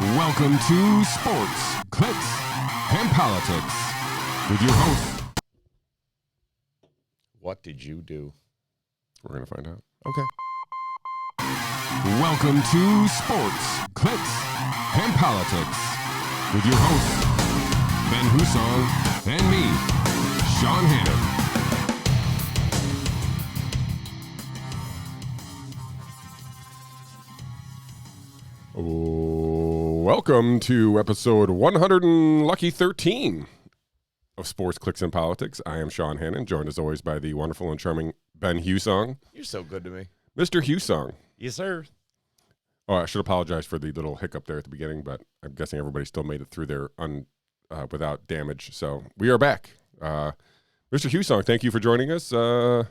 Welcome to Sports, Clicks, and Politics with your host. What did you do? We're going to find out. Okay. Welcome to Sports, Clicks, and Politics with your hosts, Ben Hussong and me, Shawn Hannon. Welcome to episode 113 of Sports, Clicks, and Politics. I am Shawn Hannon, joined as always by the wonderful and charming Ben Hussong. You're so good to me. Mr. Hussong. Yes, sir. Oh, I should apologize for the little hiccup there at the beginning, but I'm guessing everybody still made it through there without damage. So we are back. Mr. Hussong, thank you for joining us. Tell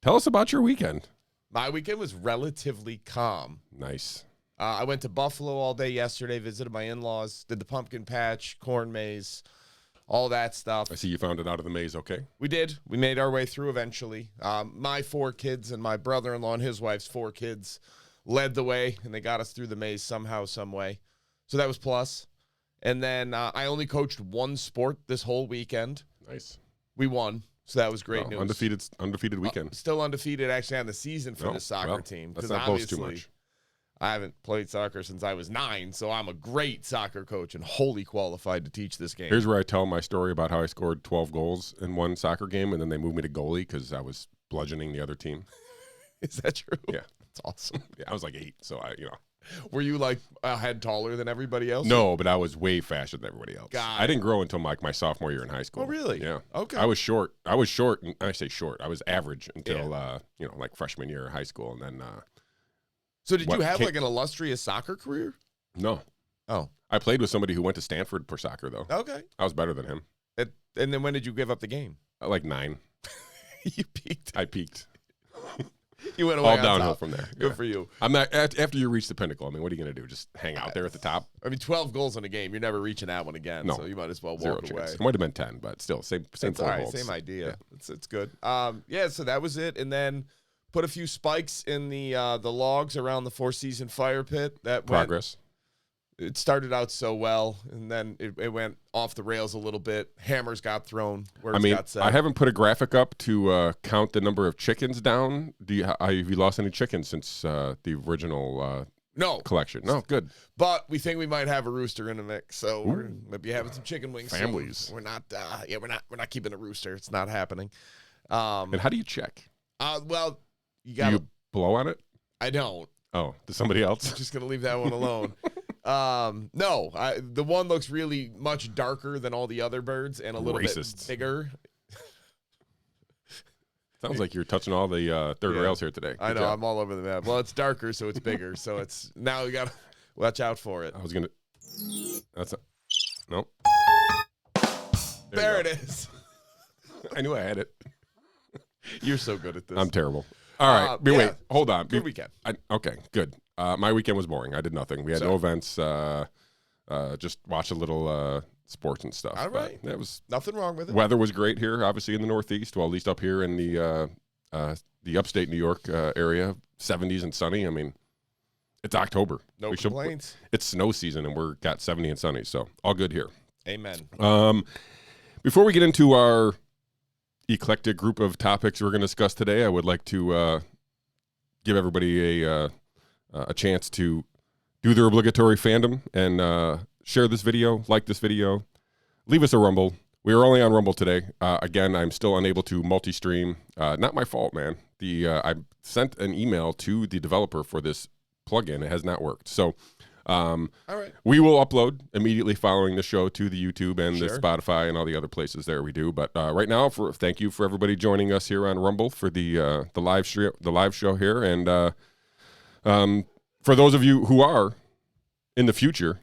us about your weekend. My weekend was relatively calm. Nice. I went to Buffalo all day yesterday, visited my in-laws, did the pumpkin patch, corn maze, all that stuff. I see you found it out of the maze, okay? We did. We made our way through eventually. My 4 kids and my brother-in-law and his wife's 4 kids led the way, and they got us through the maze somehow, some way. So that was plus. And then I only coached one sport this whole weekend. Nice. We won, so that was great news. Undefeated weekend. Still undefeated actually on the season for this soccer team. Let's not boast too much. I haven't played soccer since I was 9, so I'm a great soccer coach and wholly qualified to teach this game. Here's where I tell my story about how I scored 12 goals in one soccer game, and then they moved me to goalie because I was bludgeoning the other team. Is that true? Yeah. That's awesome. Yeah, I was like 8, so Were you like a head taller than everybody else? No, but I was way faster than everybody else. I didn't grow until like my sophomore year in high school. Oh, really? Yeah. Okay. I was short. And I say short. I was average until like freshman year of high school, and then. So did you have like an illustrious soccer career? No. Oh. I played with somebody who went to Stanford for soccer, though. Okay. I was better than him. And then when did you give up the game? Like 9. You peaked. I peaked. You went away all on downhill top. from there. Good for you. I'm not after you reach the pinnacle. I mean, what are you going to do? Just hang out there at the top? I mean, 12 goals in a game. You're never reaching that one again. No. So you might as well Zero walk chance. away. It might have been 10, but still, same 4 right, goals. same idea. Yeah. It's good. So that was it. And then put a few spikes in the logs around the Four Season fire pit. That Progress. It started out so well, and then it went off the rails a little bit. Hammers got thrown. Got set. I haven't put a graphic up to count the number of chickens down. Have you lost any chickens since the original no collection? No, good. But we think we might have a rooster in the mix, so we're maybe having some chicken wings. Families. Soon. We're not keeping a rooster. It's not happening. And how do you check? Well, you got to blow on it. I don't. Oh, to somebody else? I'm just gonna leave that one alone. No, the one looks really much darker than all the other birds and a little bit bigger. Sounds like you're touching all the third rails here today. I know, I'm all over the map. Well, it's darker, so it's bigger. So it's now we gotta watch out for it. Nope. There it is. I knew I had it. You're so good at this. I'm terrible. All right, wait, hold on. Good weekend. Okay, good. My weekend was boring. I did nothing. We had no events. Just watched a little sports and stuff. All right. It was nothing wrong with it. Weather was great here, obviously in the Northeast. Well, at least up here in the upstate New York area, 70s and sunny. I mean, it's October. No complaints. It's snow season, and we're got 70 and sunny, so all good here. Amen. Before we get into our eclectic group of topics we're going to discuss today, I would like to give everybody a chance to do their obligatory fandom and share this video, like this video, leave us a Rumble. We are only on Rumble today. Again, I'm still unable to multi-stream. Not my fault, man. I sent an email to the developer for this plugin. It has not worked. So all right. We will upload immediately following the show to the YouTube and the Spotify and all the other places there we do. But right now, thank you for everybody joining us here on Rumble for the live show here. And for those of you who are in the future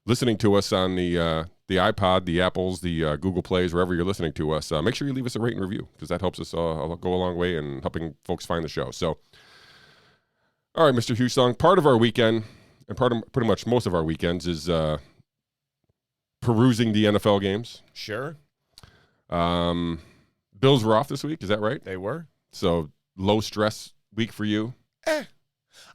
listening to us on the iPod, the Apples, the Google Plays, wherever you're listening to us, make sure you leave us a rate and review because that helps us go a long way in helping folks find the show. So, all right, Mr. Hussong, part of our weekend, and part of pretty much most of our weekends, is perusing the NFL games. Sure. Bills were off this week. Is that right? They were. So low stress week for you.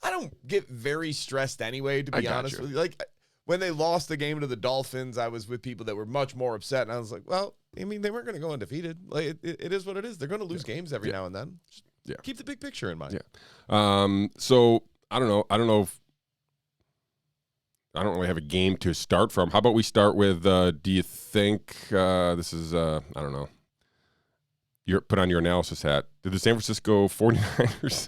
I don't get very stressed anyway, to be honest with you. Like, when they lost the game to the Dolphins, I was with people that were much more upset, and I was like, well, I mean, they weren't going to go undefeated. Like, it is what it is. They're going to lose games every now and then. Just keep the big picture in mind. Yeah. So I don't know. I don't really have a game to start from. How about we start with, do you think this is, I don't know, put on your analysis hat. Did the San Francisco 49ers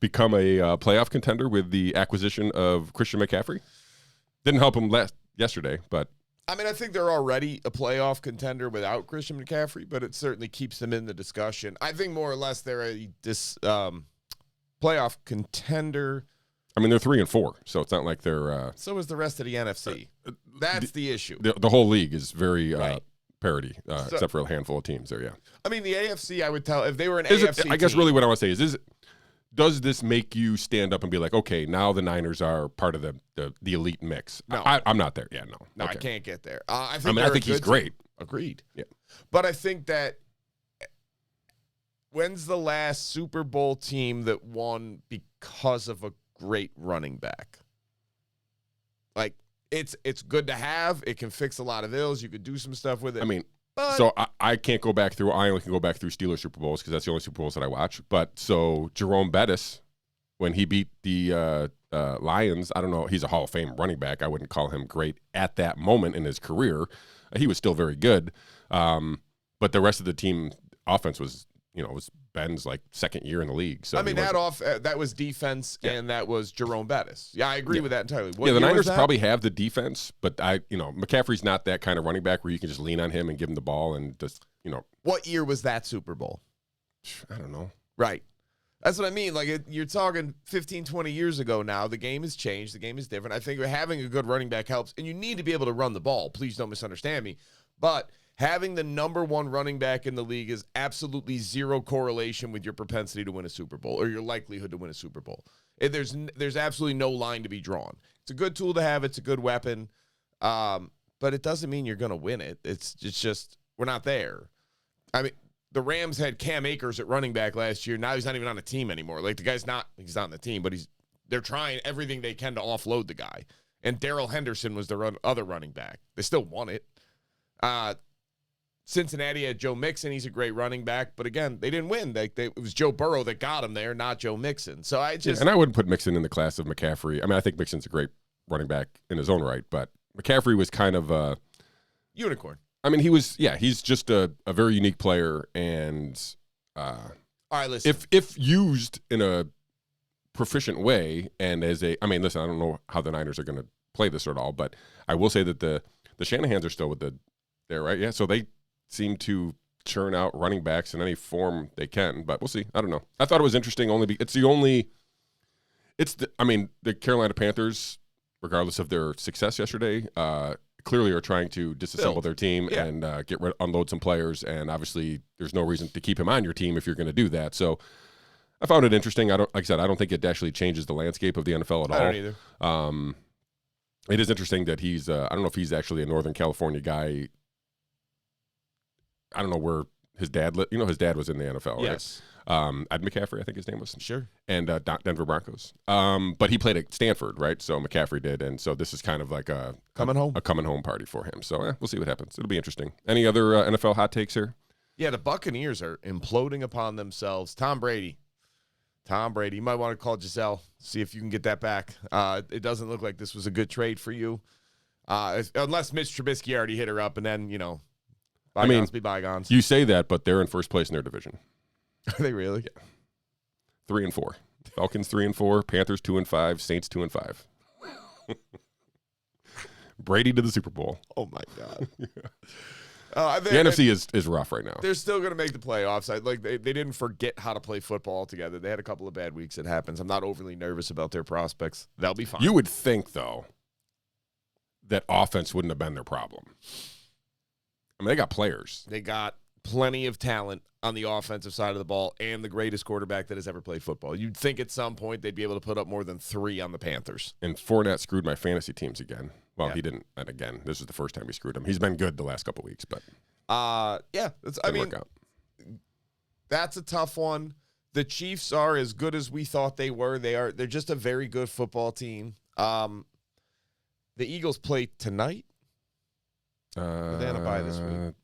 become a playoff contender with the acquisition of Christian McCaffrey? Didn't help him yesterday, but. I mean, I think they're already a playoff contender without Christian McCaffrey, but it certainly keeps them in the discussion. I think more or less they're a playoff contender. I mean, they're 3-4, so it's not like they're. So is the rest of the NFC. That's the issue. The whole league is very parity, except for a handful of teams there. Yeah. I mean, the AFC, I would tell if they were an AFC. I guess really what I want to say is does this make you stand up and be like, okay, now the Niners are part of the elite mix? No, I'm not there. Yeah, no, okay. I can't get there. I think he's great. Agreed. Yeah, but I think that when's the last Super Bowl team that won because of a great running back? Like, it's good to have. It can fix a lot of ills. You could do some stuff with it. I mean. So I can't go back through. I only can go back through Steelers Super Bowls because that's the only Super Bowls that I watch. But so Jerome Bettis, when he beat the Lions, I don't know. He's a Hall of Fame running back. I wouldn't call him great at that moment in his career. He was still very good. But the rest of the team offense was Ben's like second year in the league. So I mean, that was defense, and that was Jerome Bettis. Yeah, I agree with that entirely. The Niners probably have the defense, but McCaffrey's not that kind of running back where you can just lean on him and give him the ball and just What year was that Super Bowl? I don't know. Right. That's what I mean. Like, you're talking 15, 20 years ago now. The game has changed. The game is different. I think having a good running back helps, and you need to be able to run the ball. Please don't misunderstand me. But having the number one running back in the league is absolutely zero correlation with your propensity to win a Super Bowl or your likelihood to win a Super Bowl. There's absolutely no line to be drawn. It's a good tool to have. It's a good weapon. But it doesn't mean you're going to win it. It's just we're not there. I mean, the Rams had Cam Akers at running back last year. Now he's not even on a team anymore. Like, he's not on the team, but they're trying everything they can to offload the guy. And Darrell Henderson was the other running back. They still won it. Cincinnati had Joe Mixon. He's a great running back. But, again, they didn't win. It was Joe Burrow that got him there, not Joe Mixon. So and I wouldn't put Mixon in the class of McCaffrey. I mean, I think Mixon's a great running back in his own right. But McCaffrey was kind of a unicorn. I mean, he's just a very unique player. And all right, listen. If used in a proficient way and listen, I don't know how the Niners are going to play this at all. But I will say that the Shanahans are still there, right? Yeah, so they seem to churn out running backs in any form they can, but we'll see. I don't know. I thought it was interesting the Carolina Panthers, regardless of their success yesterday, clearly are trying to disassemble their team and unload some players, and obviously there's no reason to keep him on your team if you're going to do that. So I found it interesting. I don't think it actually changes the landscape of the NFL at all. I don't either. It is interesting that he's I don't know if he's actually a Northern California guy. I don't know where his dad lived. His dad was in the NFL, yes. Right? Ed McCaffrey, I think his name was. Sure. And Denver Broncos. But he played at Stanford, right? So McCaffrey did, and so this is kind of like a coming home party for him. So we'll see what happens. It'll be interesting. Any other NFL hot takes here? Yeah, the Buccaneers are imploding upon themselves. Tom Brady, you might want to call Giselle, see if you can get that back. It doesn't look like this was a good trade for you, unless Mitch Trubisky already hit her up, and then bygones be bygones. You say that, but they're in first place in their division. Are they really? Yeah. 3-4. Falcons 3-4. Panthers 2-5. Saints 2-5. Brady to the Super Bowl. Oh my God. The NFC is rough right now. They're still going to make the playoffs. They didn't forget how to play football altogether. They had a couple of bad weeks. It happens. I'm not overly nervous about their prospects. They'll be fine. You would think, though, that offense wouldn't have been their problem. I mean, they got players. They got plenty of talent on the offensive side of the ball and the greatest quarterback that has ever played football. You'd think at some point they'd be able to put up more than 3 on the Panthers. And Fournette screwed my fantasy teams again. Well, he didn't. And again, this is the first time he screwed them. He's been good the last couple of weeks, but work out. That's a tough one. The Chiefs are as good as we thought they were. They're just a very good football team. The Eagles play tonight. They on a bye this week.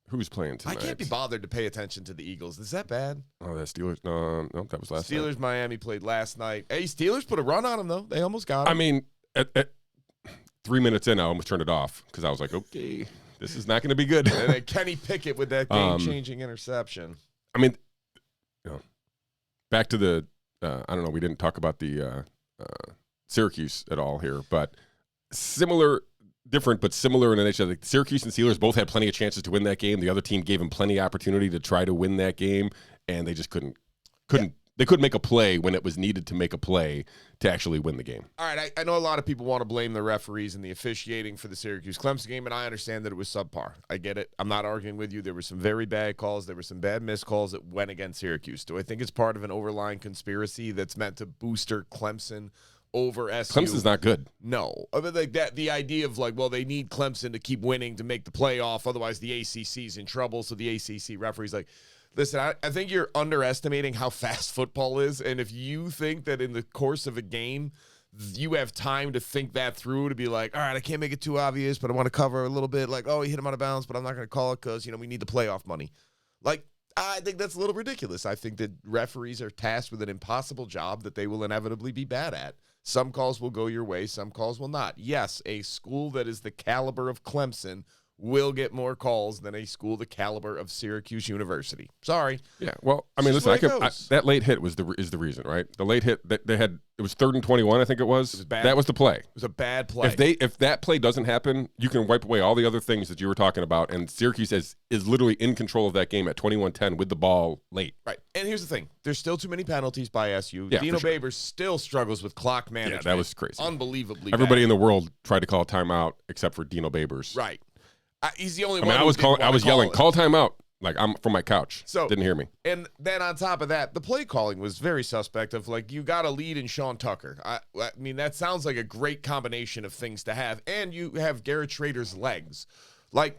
Who's playing tonight? I can't be bothered to pay attention to the Eagles. Is that bad? Oh, that Steelers. No, that was last night. Steelers, Miami played last night. Hey, Steelers put a run on them, though. They almost got them. I mean, at 3 minutes in, I almost turned it off because I was like, okay, this is not going to be good. And then Kenny Pickett with that game-changing interception. I mean, back to the, I don't know, we didn't talk about the Syracuse at all here, but different but similar in the nature. Like Syracuse and Steelers both had plenty of chances to win that game. The other team gave them plenty of opportunity to try to win that game, and they just couldn't. They couldn't make a play when it was needed to make a play to actually win the game. All right, I know a lot of people want to blame the referees and the officiating for the Syracuse-Clemson game, and I understand that it was subpar. I get it. I'm not arguing with you. There were some very bad calls. There were some bad missed calls that went against Syracuse. Do I think it's part of an overlying conspiracy that's meant to booster Clemson over SU? Clemson's not good. No. I mean, like that, the idea of like, well, they need Clemson to keep winning to make the playoff. Otherwise, the ACC's in trouble. So the ACC referees like, listen, I think you're underestimating how fast football is. And if you think that in the course of a game, you have time to think that through to be like, all right, I can't make it too obvious, but I want to cover a little bit. Like, oh, he hit him out of bounds, but I'm not going to call it because, we need the playoff money. Like, I think that's a little ridiculous. I think that referees are tasked with an impossible job that they will inevitably be bad at. Some calls will go your way. Some calls will not. Yes, a school that is the caliber of Clemson will get more calls than a school the caliber of Syracuse University. Sorry. Yeah. Well, I mean, listen, that late hit is the reason, right? The late hit that they had, it was 3rd and 21, I think it was. It was bad. That was the play. It was a bad play. If that play doesn't happen, you can wipe away all the other things that you were talking about, and Syracuse is literally in control of that game at 21-10 with the ball late. Right. And here's the thing. There's still too many penalties by SU. Yeah, Dino sure. Babers still struggles with clock management. Yeah, that was crazy. Unbelievably Everybody bad. in the world tried to call a timeout except for Dino Babers. Right. He's the only I one. mean, I was yelling, call timeout. Like, I'm from my couch. So didn't hear me. And then on top of that, the play calling was very suspect of, like, you got a lead in Shawn Tucker. I mean, that sounds like a great combination of things to have. And you have Garrett Schrader's legs. Like,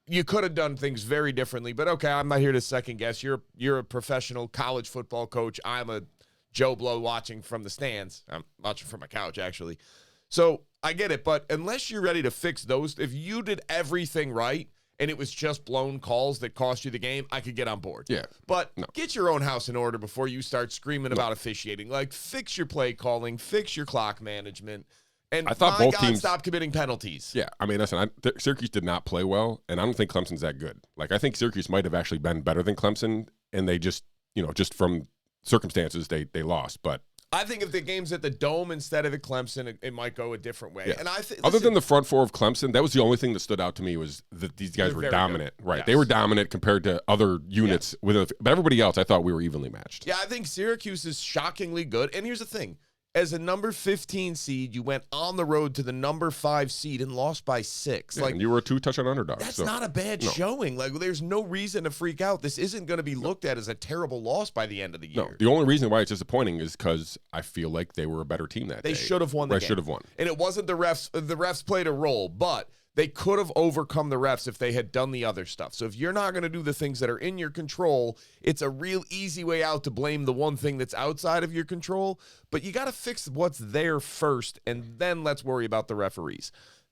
you could have done things very differently. But, okay, I'm not here to second guess. You're a professional college football coach. I'm a Joe Blow watching from the stands. I'm watching from my couch, actually. So I get it. But unless you're ready to fix those, if you did everything right, and it was just blown calls that cost you the game, I could get on board. Yeah. But get your own house in order before you start screaming about officiating. Like, fix your play calling, fix your clock management, and I thought both teams stop committing penalties. Yeah, I mean, listen, Syracuse did not play well, and I don't think Clemson's that good. Like, I think Syracuse might have actually been better than Clemson, and they just, just from circumstances, they lost. But I think if the game's at the Dome instead of at Clemson, it might go a different way. Yeah. And I think, other than the front four of Clemson, that was the only thing that stood out to me was that these guys were dominant. Good. Right, yes. They were dominant compared to other units. Yes. But everybody else, I thought we were evenly matched. Yeah, I think Syracuse is shockingly good. And here's the thing. As a number 15 seed, you went on the road to the number 5 seed and lost by 6. Yeah, and you were a 2-touchdown underdog. That's not a bad showing. Like, there's no reason to freak out. This isn't going to be looked at as a terrible loss by the end of the year. No, the only reason why it's disappointing is because I feel like they were a better team that day. They should have won the game. They should have won. And it wasn't the refs. The refs played a role, but they could have overcome the refs if they had done the other stuff. So if you're not going to do the things that are in your control, it's a real easy way out to blame the one thing that's outside of your control. But you got to fix what's there first, and then let's worry about the referees.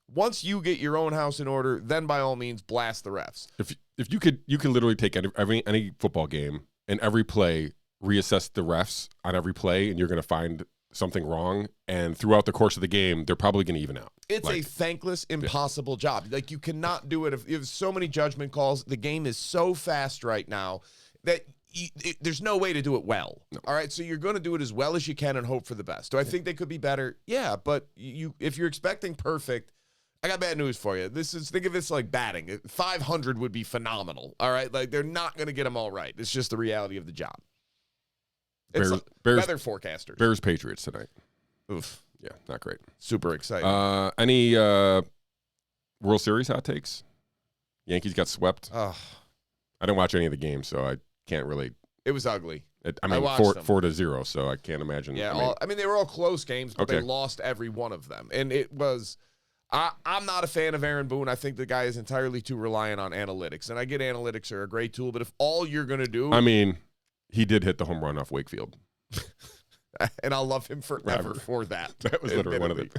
Once you get your own house in order, then by all means blast the refs. If you could literally take any football game and every play, reassess the refs on every play, and you're going to find something wrong, and throughout the course of the game, they're probably going to even out. It's a thankless, impossible job. Like, you cannot do it if you have so many judgment calls. The game is so fast right now that there's no way to do it well. No. All right, so you're going to do it as well as you can and hope for the best. Do I think they could be better? Yeah, but if you're expecting perfect, I got bad news for you. Think of this like batting. 500 would be phenomenal. All right, like, they're not going to get them all right. It's just the reality of the job. It's weather forecasters. Bears Patriots tonight. Oof. Yeah, not great. Super exciting. Any World Series hot takes? Yankees got swept. I didn't watch any of the games, so I can't really. It was ugly. I mean, 4-0, so I can't imagine. Yeah, I mean, they were all close games, but they lost every one of them. And it was. I'm not a fan of Aaron Boone. I think the guy is entirely too reliant on analytics. And I get analytics are a great tool, but if all you're going to do. I mean, he did hit the home run off Wakefield. And I'll love him forever for that. That was literally one of the.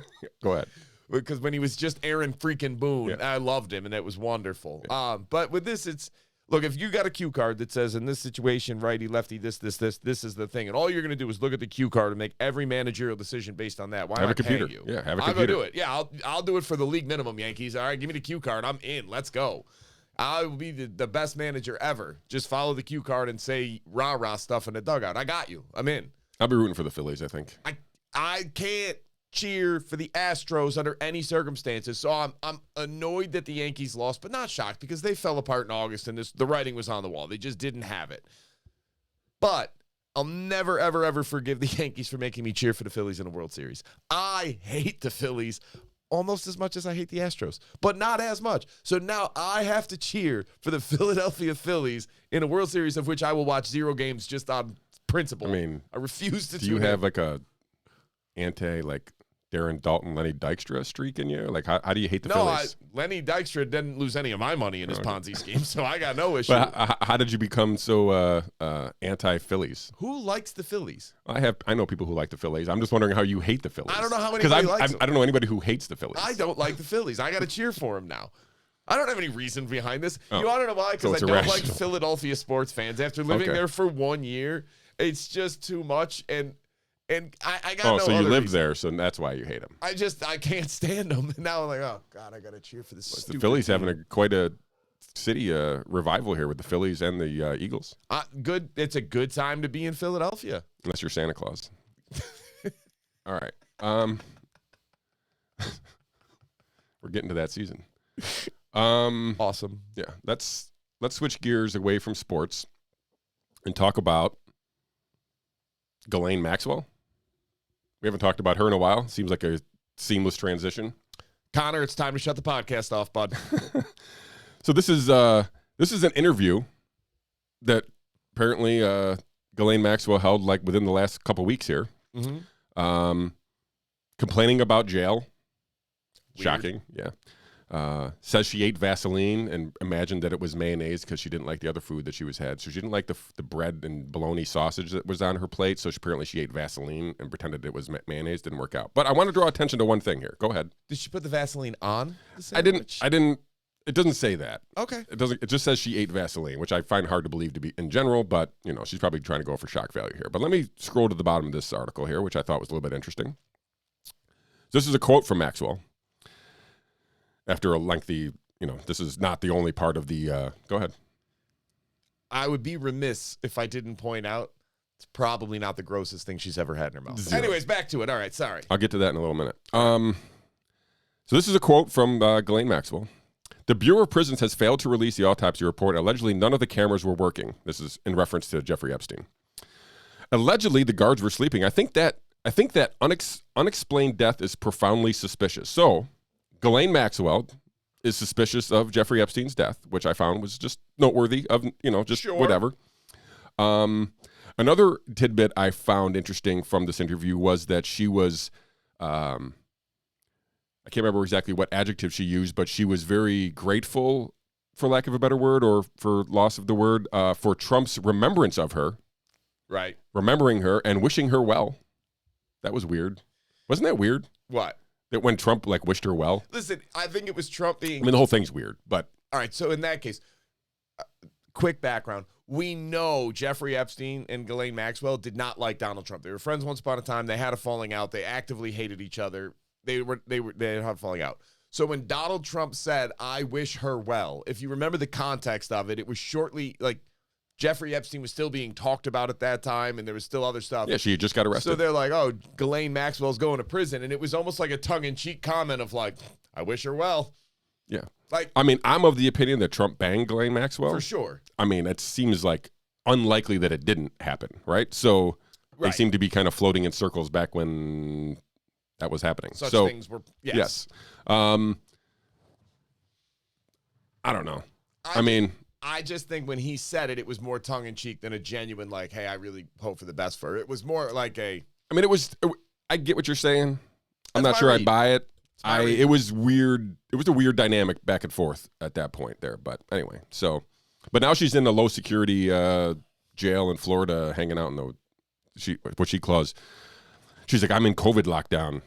Go ahead. Because when he was just Aaron freaking Boone, Yeah. I loved him, and it was wonderful. Yeah. But with this, it's look, if you got a cue card that says in this situation, righty, lefty, this is the thing, and all you're going to do is look at the cue card and make every managerial decision based on that. Why Have am a computer. I paying you? Yeah, have a I'm computer. going to do it. Yeah, I'll do it for the league minimum, Yankees. All right, give me the cue card. I'm in. Let's go. I will be the best manager ever. Just follow the cue card and say rah-rah stuff in the dugout. I got you. I'm in. I'll be rooting for the Phillies, I think. I can't cheer for the Astros under any circumstances. So I'm annoyed that the Yankees lost, but not shocked because they fell apart in August and the writing was on the wall. They just didn't have it. But I'll never, ever, ever forgive the Yankees for making me cheer for the Phillies in a World Series. I hate the Phillies almost as much as I hate the Astros, but not as much. So now I have to cheer for the Philadelphia Phillies in a World Series of which I will watch 0 games just on principle. I mean, I refuse to do you have like a Darren Dalton, Lenny Dykstra streak in you? Like, how do you hate the Phillies? Lenny Dykstra didn't lose any of my money in his Ponzi scheme, so I got no issue. But how did you become so anti-Phillies? Who likes the Phillies? I know people who like the Phillies. I'm just wondering how you hate the Phillies. I don't know how anybody likes them. I don't know anybody who hates the Phillies. I don't like the Phillies. I got to cheer for them now. I don't have any reason behind this. Oh. You want to know why? Because So I don't like irrational. Philadelphia sports fans. After living Okay. there for 1 year, it's just too much. And I got no so you other live reason. there, so that's why you hate them. I can't stand them. And now I'm like, oh God, I got to cheer for this. The stupid Phillies team. having quite a city revival here with the Phillies and the Eagles. Good. It's a good time to be in Philadelphia. Unless you're Santa Claus. All right. We're getting to that season. Awesome. Yeah. Let's switch gears away from sports and talk about Ghislaine Maxwell. We haven't talked about her in a while. Seems like a seamless transition. Connor, it's time to shut the podcast off, bud. So this is an interview that apparently Ghislaine Maxwell held like within the last couple weeks here. Mm-hmm. Complaining about jail. Weird. Shocking, yeah. Says she ate Vaseline and imagined that it was mayonnaise because she didn't like the other food that she had. So she didn't like the bread and bologna sausage that was on her plate. So apparently she ate Vaseline and pretended it was mayonnaise. Didn't work out. But I want to draw attention to one thing here. Go ahead. Did she put the Vaseline on the I sandwich? didn't. It doesn't say that. Okay. It doesn't. It just says she ate Vaseline, which I find hard to believe to be in general. But she's probably trying to go for shock value here. But let me scroll to the bottom of this article here, which I thought was a little bit interesting. This is a quote from Maxwell. After a lengthy, this is not the only part of the. Go ahead. I would be remiss if I didn't point out it's probably not the grossest thing she's ever had in her mouth. Zero. Anyways, back to it. All right, sorry. I'll get to that in a little minute. So this is a quote from Ghislaine Maxwell. The Bureau of Prisons has failed to release the autopsy report. Allegedly, none of the cameras were working. This is in reference to Jeffrey Epstein. Allegedly, the guards were sleeping. I think that unexplained death is profoundly suspicious. So, Ghislaine Maxwell is suspicious of Jeffrey Epstein's death, which I found was just noteworthy of, just Sure. whatever. Another tidbit I found interesting from this interview was that she was, I can't remember exactly what adjective she used, but she was very grateful, for lack of a better word, or for loss of the word, for Trump's remembrance of her. Right. Remembering her and wishing her well. That was weird. Wasn't that weird? What? That when Trump wished her well? Listen, I think it was Trump being. I mean, the whole thing's weird, but. All right, so in that case, quick background. We know Jeffrey Epstein and Ghislaine Maxwell did not like Donald Trump. They were friends once upon a time. They had a falling out. They actively hated each other. They had a falling out. So when Donald Trump said, "I wish her well," if you remember the context of it, it was shortly Jeffrey Epstein was still being talked about at that time, and there was still other stuff. Yeah, she had just got arrested. So they're like, "Oh, Ghislaine Maxwell's going to prison," and it was almost like a tongue-in-cheek comment of "I wish her well." Yeah. I mean, I'm of the opinion that Trump banged Ghislaine Maxwell. For sure. I mean, it seems like unlikely that it didn't happen, right? So they seem to be kind of floating in circles back when that was happening. Such so, things were, yes. I don't know. I just think when he said it, it was more tongue-in-cheek than a genuine, hey, I really hope for the best for her. It was more like a... I mean, I get what you're saying. I'm That's not sure my I read. buy it. read. It was weird. It was a weird dynamic back and forth at that point there. But anyway, but now she's in a low security jail in Florida, hanging out in what she calls. She's like, I'm in COVID lockdown.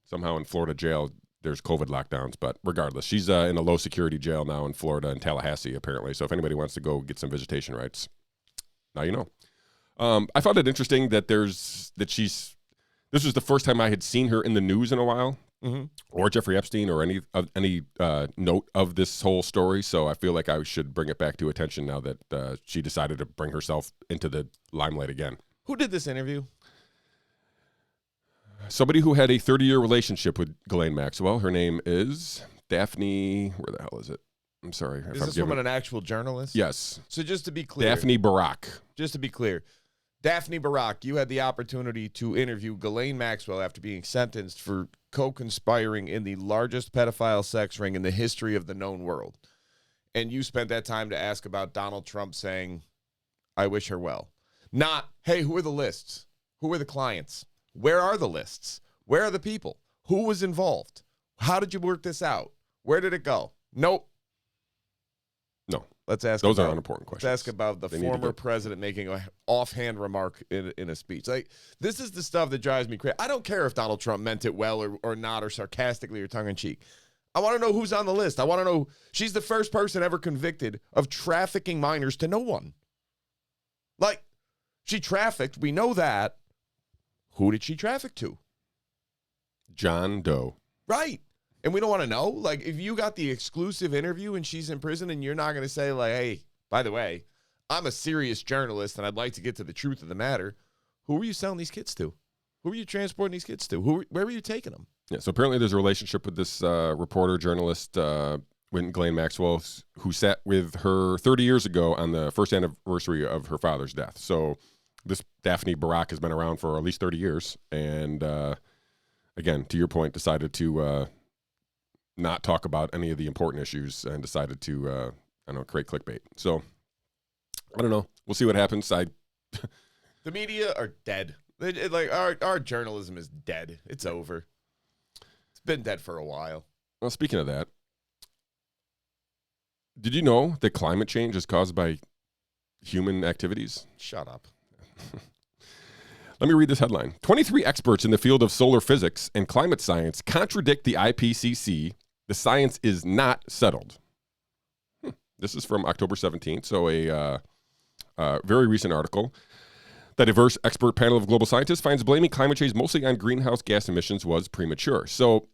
Somehow in Florida jail, there's COVID lockdowns. But regardless, she's in a low security jail now in Florida, in Tallahassee, apparently. So if anybody wants to go get some visitation rights, now you know. I found it interesting that this was the first time I had seen her in the news in a while, or Jeffrey Epstein, or any note of this whole story. So I feel like I should bring it back to attention now that she decided to bring herself into the limelight again. Who did this interview? Somebody who had a 30-year relationship with Ghislaine Maxwell. Her name is Daphne. Where the hell is it? I'm sorry. Is this woman an actual journalist? Yes. So just to be clear. Daphne Barak. Just to be clear. Daphne Barak, you had the opportunity to interview Ghislaine Maxwell after being sentenced for co-conspiring in the largest pedophile sex ring in the history of the known world. And you spent that time to ask about Donald Trump saying, I wish her well. Not, hey, who are the lists? Who are the clients? Where are the lists? Where are the people? Who was involved? How did you work this out? Where did it go? Nope. No. Let's ask. Those are unimportant questions. Let's ask about the former president making an offhand remark in a speech. Like, this is the stuff that drives me crazy. I don't care if Donald Trump meant it well or not, or sarcastically or tongue-in-cheek. I want to know who's on the list. I want to know. She's the first person ever convicted of trafficking minors to no one. Like, she trafficked. We know that. Who did she traffic to? John Doe. Right. And we don't want to know. Like, if you got the exclusive interview and she's in prison and you're not going to say, like, hey, by the way, I'm a serious journalist and I'd like to get to the truth of the matter. Who were you selling these kids to? Who were you transporting these kids to? Where were you taking them? Yeah, so apparently there's a relationship with this reporter, journalist, Ghislaine Maxwell, who sat with her 30 years ago on the first anniversary of her father's death. So this Daphne Barak has been around for at least 30 years. And, again, to your point, decided to not talk about any of the important issues and decided to, create clickbait. So, I don't know. We'll see what happens. The media are dead. Like our journalism is dead. It's over. It's been dead for a while. Well, speaking of that, did you know that climate change is caused by human activities? Shut up. Let me read this headline. 23 experts in the field of solar physics and climate science contradict the IPCC. The science is not settled. This is from October 17th, so a very recent article. The diverse expert panel of global scientists finds blaming climate change mostly on greenhouse gas emissions was premature. So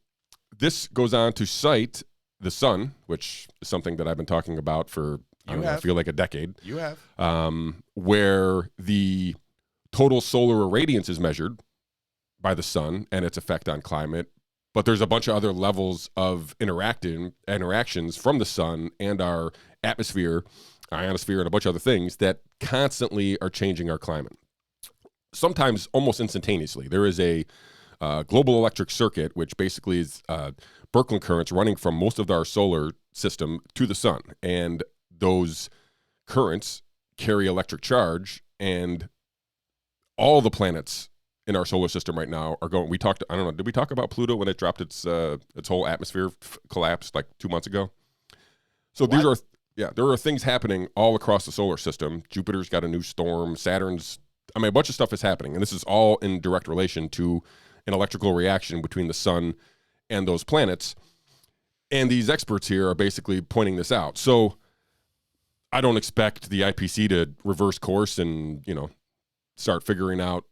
this goes on to cite the sun, which is something that I've been talking about for, I feel like a decade. You have. Where the total solar irradiance is measured by the sun and its effect on climate. But there's a bunch of other levels of interactions from the sun and our atmosphere, our ionosphere, and a bunch of other things that constantly are changing our climate. Sometimes almost instantaneously. There is a global electric circuit, which basically is Birkeland currents running from most of our solar system to the sun. And those currents carry electric charge, and all the planets in our solar system right now are going. I don't know, did we talk about Pluto when it dropped its whole atmosphere collapsed like 2 months ago? So there are things happening all across the solar system. Jupiter's got a new storm, Saturn's, a bunch of stuff is happening, and this is all in direct relation to an electrical reaction between the sun and those planets. And these experts here are basically pointing this out. So I don't expect the IPCC to reverse course and, start figuring out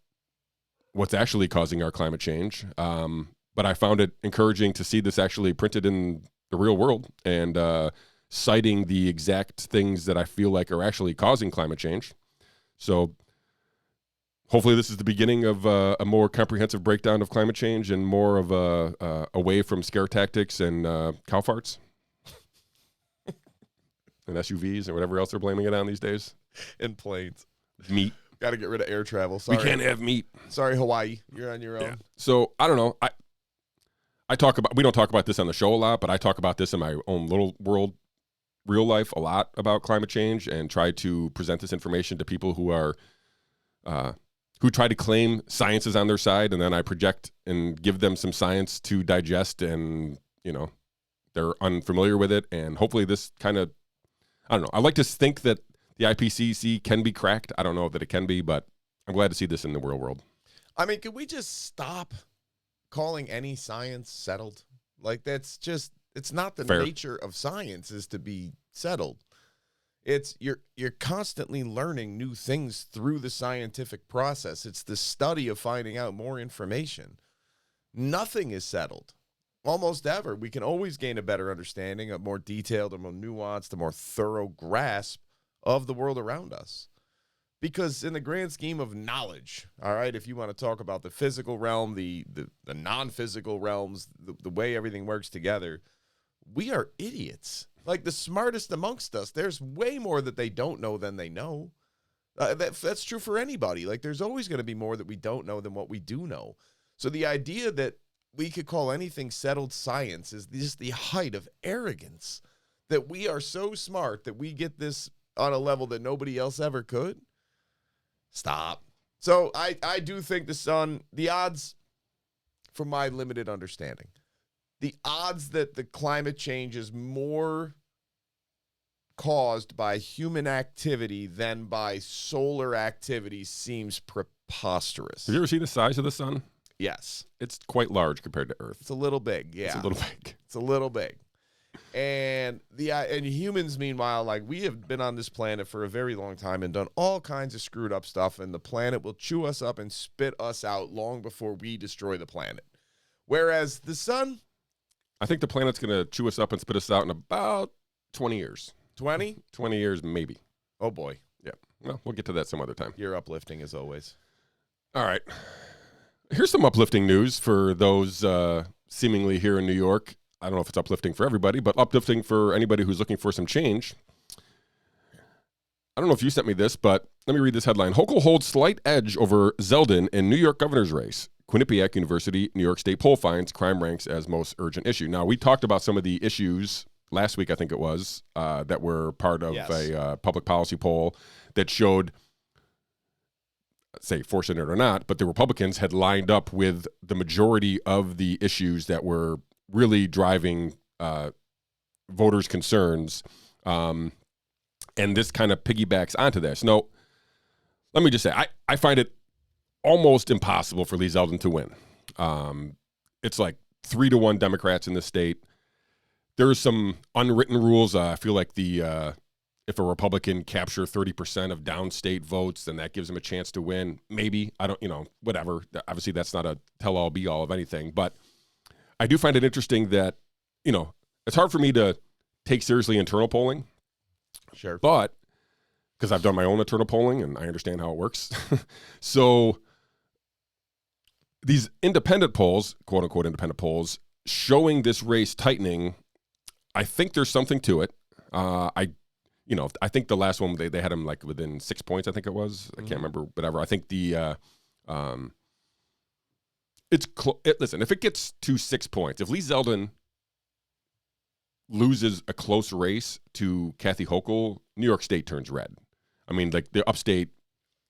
what's actually causing our climate change. But I found it encouraging to see this actually printed in the real world and citing the exact things that I feel like are actually causing climate change. So hopefully this is the beginning of a more comprehensive breakdown of climate change and more of away from scare tactics and cow farts and SUVs and whatever else they're blaming it on these days. And planes. Meat. Got to get rid of air travel. Sorry. We can't have meat. Sorry, Hawaii. You're on your own. Yeah. So I don't know. We don't talk about this on the show a lot, but I talk about this in my own little world, real life, a lot about climate change, and try to present this information to people who are who try to claim science is on their side, and then I project and give them some science to digest, and they're unfamiliar with it, and hopefully this kind of, I don't know. I like to think that the IPCC can be cracked. I don't know that it can be, but I'm glad to see this in the real world. I mean, could we just stop calling any science settled? Like, that's just, it's not the Fair. nature of science is to be settled. It's you're constantly learning new things through the scientific process. It's the study of finding out more information. Nothing is settled. Almost ever. We can always gain a better understanding, a more detailed, a more nuanced, a more thorough grasp of the world around us. Because in the grand scheme of knowledge, all right, if you want to talk about the physical realm, the non-physical realms, the way everything works together, we are idiots. Like the smartest amongst us, there's way more that they don't know than they know. That's true for anybody. Like there's always going to be more that we don't know than what we do know. So the idea that we could call anything settled science is just the height of arrogance, that we are so smart that we get this on a level that nobody else ever could. Stop. So I do think the odds, from my limited understanding, the odds that the climate change is more caused by human activity than by solar activity seems preposterous. Have you ever seen the size of the sun? Yes. It's quite large compared to Earth. It's a little big, yeah. It's a little big. It's a little big. And humans, meanwhile, like we have been on this planet for a very long time and done all kinds of screwed up stuff, and the planet will chew us up and spit us out long before we destroy the planet. Whereas the sun, I think the planet's going to chew us up and spit us out in about 20 years. 20? 20 years, maybe. Oh, boy. Yeah. Well, we'll get to that some other time. You're uplifting as always. All right. Here's some uplifting news for those seemingly here in New York. I don't know if it's uplifting for everybody, but uplifting for anybody who's looking for some change. I don't know if you sent me this, but let me read this headline. Hochul holds slight edge over Zeldin in New York governor's race. Quinnipiac University, New York State poll finds crime ranks as most urgent issue. Now, we talked about some of the issues last week, I think it was, that were part of a public policy poll that showed, say, fortunate or not, but the Republicans had lined up with the majority of the issues that were really driving voters' concerns. And this kind of piggybacks onto this. No, let me just say, I find it almost impossible for Lee Zeldin to win. It's like 3-1 Democrats in the state. There's some unwritten rules. I feel like if a Republican capture 30% of downstate votes, then that gives him a chance to win. Maybe. I don't, whatever. Obviously, that's not a tell-all, be-all of anything. But I do find it interesting that, it's hard for me to take seriously internal polling. Sure. But, because I've done my own internal polling and I understand how it works. So, these independent polls, quote-unquote independent polls, showing this race tightening, I think there's something to it. I think the last one, they had him like within 6 points, I think it was. I can't remember, whatever. I think listen, if it gets to 6 points, if Lee Zeldin loses a close race to Kathy Hochul, New York State turns red. I mean, like the upstate,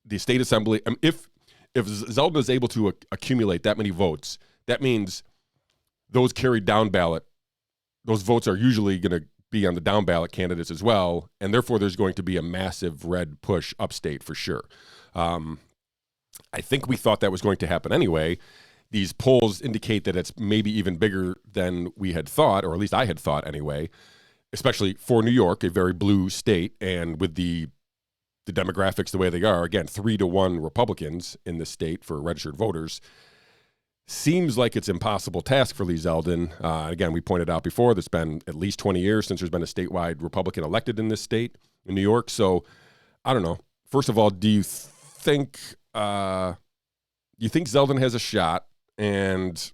the state assembly, if Zeldin is able to accumulate that many votes, that means those carried down ballot, those votes are usually going to be on the down ballot candidates as well, and therefore there's going to be a massive red push upstate for sure. I think we thought that was going to happen anyway. These polls indicate that it's maybe even bigger than we had thought, or at least I had thought anyway, especially for New York, a very blue state, and with the demographics the way they are, again, 3-1 Republicans in the state for registered voters. Seems like it's an impossible task for Lee Zeldin. Again, we pointed out before, there's been at least 20 years since there's been a statewide Republican elected in this state, in New York. So, I don't know. First of all, do you think Zeldin has a shot? And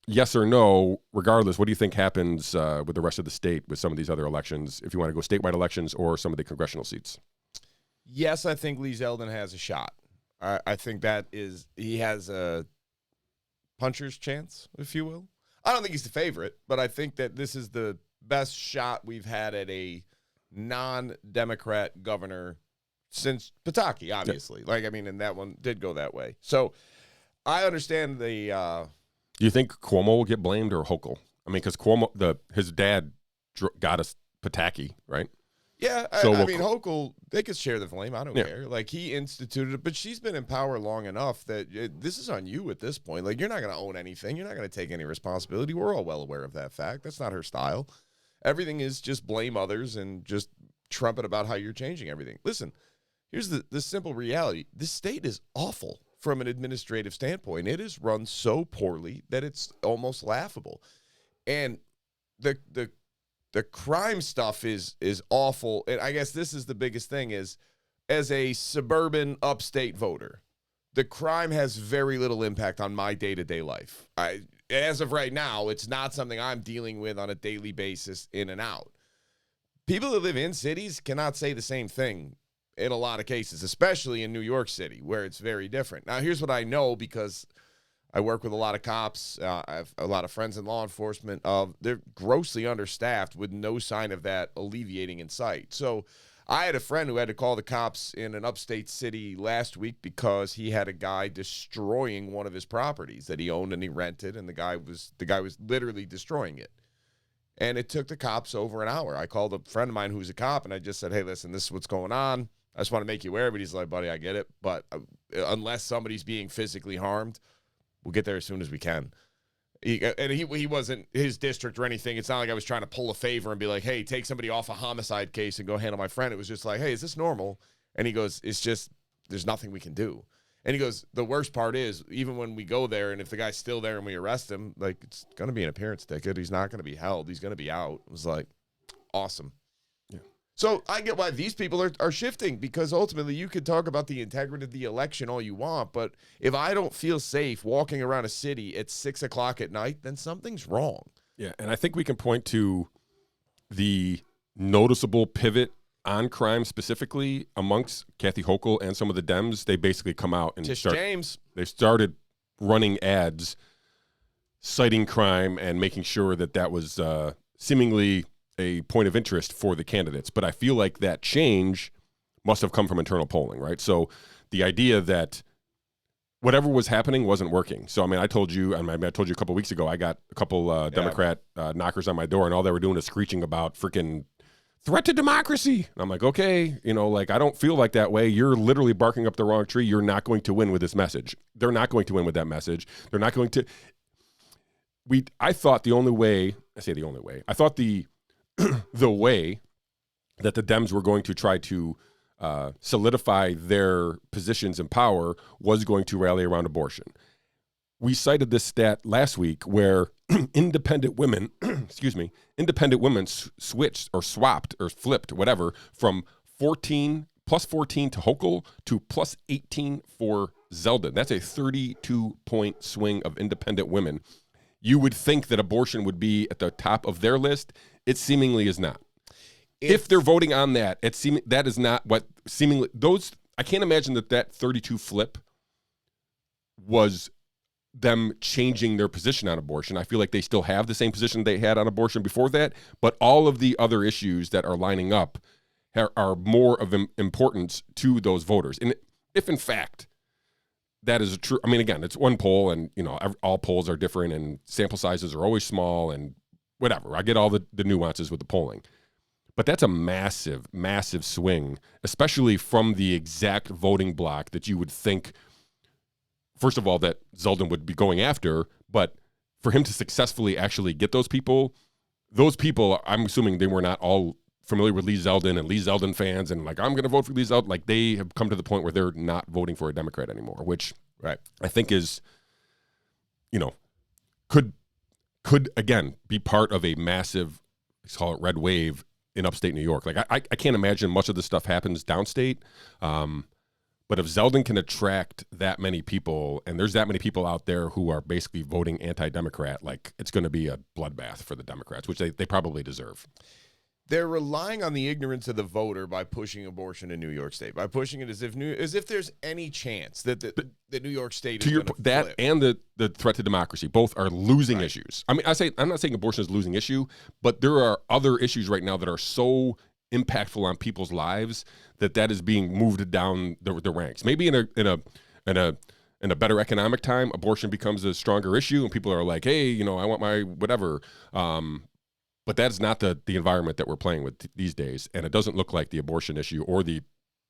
yes or no, regardless, what do you think happens with the rest of the state with some of these other elections, if you want to go statewide elections or some of the congressional seats? Yes, I think Lee Zeldin has a shot. I think he has a puncher's chance, if you will. I don't think he's the favorite, but I think that this is the best shot we've had at a non-Democrat governor since Pataki, obviously. Yep. And that one did go that way. So I understand the... Do you think Cuomo will get blamed or Hochul? Because Cuomo, his dad got us Pataki, right? Yeah, I mean, Hochul, they could share the blame. I don't care. Like, he instituted it, but she's been in power long enough that this is on you at this point. Like, you're not going to own anything. You're not going to take any responsibility. We're all well aware of that fact. That's not her style. Everything is just blame others and just trumpet about how you're changing everything. Listen, here's the simple reality. This state is awful from an administrative standpoint. It is run so poorly that it's almost laughable. And the crime stuff is awful. And I guess this is the biggest thing is, as a suburban upstate voter, the crime has very little impact on my day-to-day life. As of right now, it's not something I'm dealing with on a daily basis in and out. People that live in cities cannot say the same thing in a lot of cases, especially in New York City, where it's very different. Now, here's what I know, because I work with a lot of cops. I have a lot of friends in law enforcement. They're grossly understaffed with no sign of that alleviating in sight. So I had a friend who had to call the cops in an upstate city last week because he had a guy destroying one of his properties that he owned and he rented, and the guy was literally destroying it. And it took the cops over an hour. I called a friend of mine who's a cop, and I just said, hey, listen, this is what's going on. I just want to make you aware. But he's like, buddy, I get it. But unless somebody's being physically harmed, we'll get there as soon as we can. He wasn't his district or anything. It's not like I was trying to pull a favor and be like, hey, take somebody off a homicide case and go handle my friend. It was just like, hey, is this normal? And he goes, it's just, there's nothing we can do. And he goes, the worst part is, even when we go there and if the guy's still there and we arrest him, like, it's going to be an appearance ticket. He's not going to be held. He's going to be out. It was like, awesome. Yeah. So I get why these people are shifting, because ultimately you could talk about the integrity of the election all you want, but if I don't feel safe walking around a city at 6 o'clock at night, then something's wrong. Yeah, and I think we can point to the noticeable pivot on crime specifically amongst Kathy Hochul and some of the Dems. They basically come out and they started running ads citing crime and making sure that was seemingly a point of interest for the candidates. But I feel like that change must have come from internal polling, right? So the idea that whatever was happening wasn't working. So, I mean, I told you a couple of weeks ago, I got a couple Democrat knockers on my door, and all they were doing is screeching about freaking threat to democracy. And I'm like, okay, I don't feel like that way. You're literally barking up the wrong tree. You're not going to win with this message. They're not going to win with that message. They're not going to. I thought the way the way that the Dems were going to try to solidify their positions in power was going to rally around abortion. We cited this stat last week where independent women switched or swapped or flipped, whatever, from plus 14 to Hochul to plus 18 for Zeldin. That's a 32-point swing of independent women. You would think that abortion would be at the top of their list. It seemingly is not. If they're voting on that, that is not what seemingly those. I can't imagine that 32 flip was them changing their position on abortion. I feel like they still have the same position they had on abortion before that, but all of the other issues that are lining up are more of importance to those voters. And if in fact that is true, I mean, again, it's one poll, and all polls are different, and sample sizes are always small, and whatever. I get all the nuances with the polling. But that's a massive, massive swing, especially from the exact voting block that you would think, first of all, that Zeldin would be going after, but for him to successfully actually get those people, I'm assuming they were not all familiar with Lee Zeldin and Lee Zeldin fans and like, I'm going to vote for Lee Zeldin. Like, they have come to the point where they're not voting for a Democrat anymore, which I think is, could again be part of a massive, let's call it red wave in upstate New York. Like, I can't imagine much of this stuff happens downstate. But if Zeldin can attract that many people, and there's that many people out there who are basically voting anti-Democrat, like, it's going to be a bloodbath for the Democrats, which they probably deserve. They're relying on the ignorance of the voter by pushing abortion in New York State, by pushing it as if there's any chance that New York State is going to flip. And the threat to democracy both are losing issues. I mean, I'm not saying abortion is a losing issue, but there are other issues right now that are so impactful on people's lives that is being moved down the ranks. Maybe in a better economic time, abortion becomes a stronger issue, and people are like, hey, I want my whatever. But that's not the environment that we're playing with these days. And it doesn't look like the abortion issue or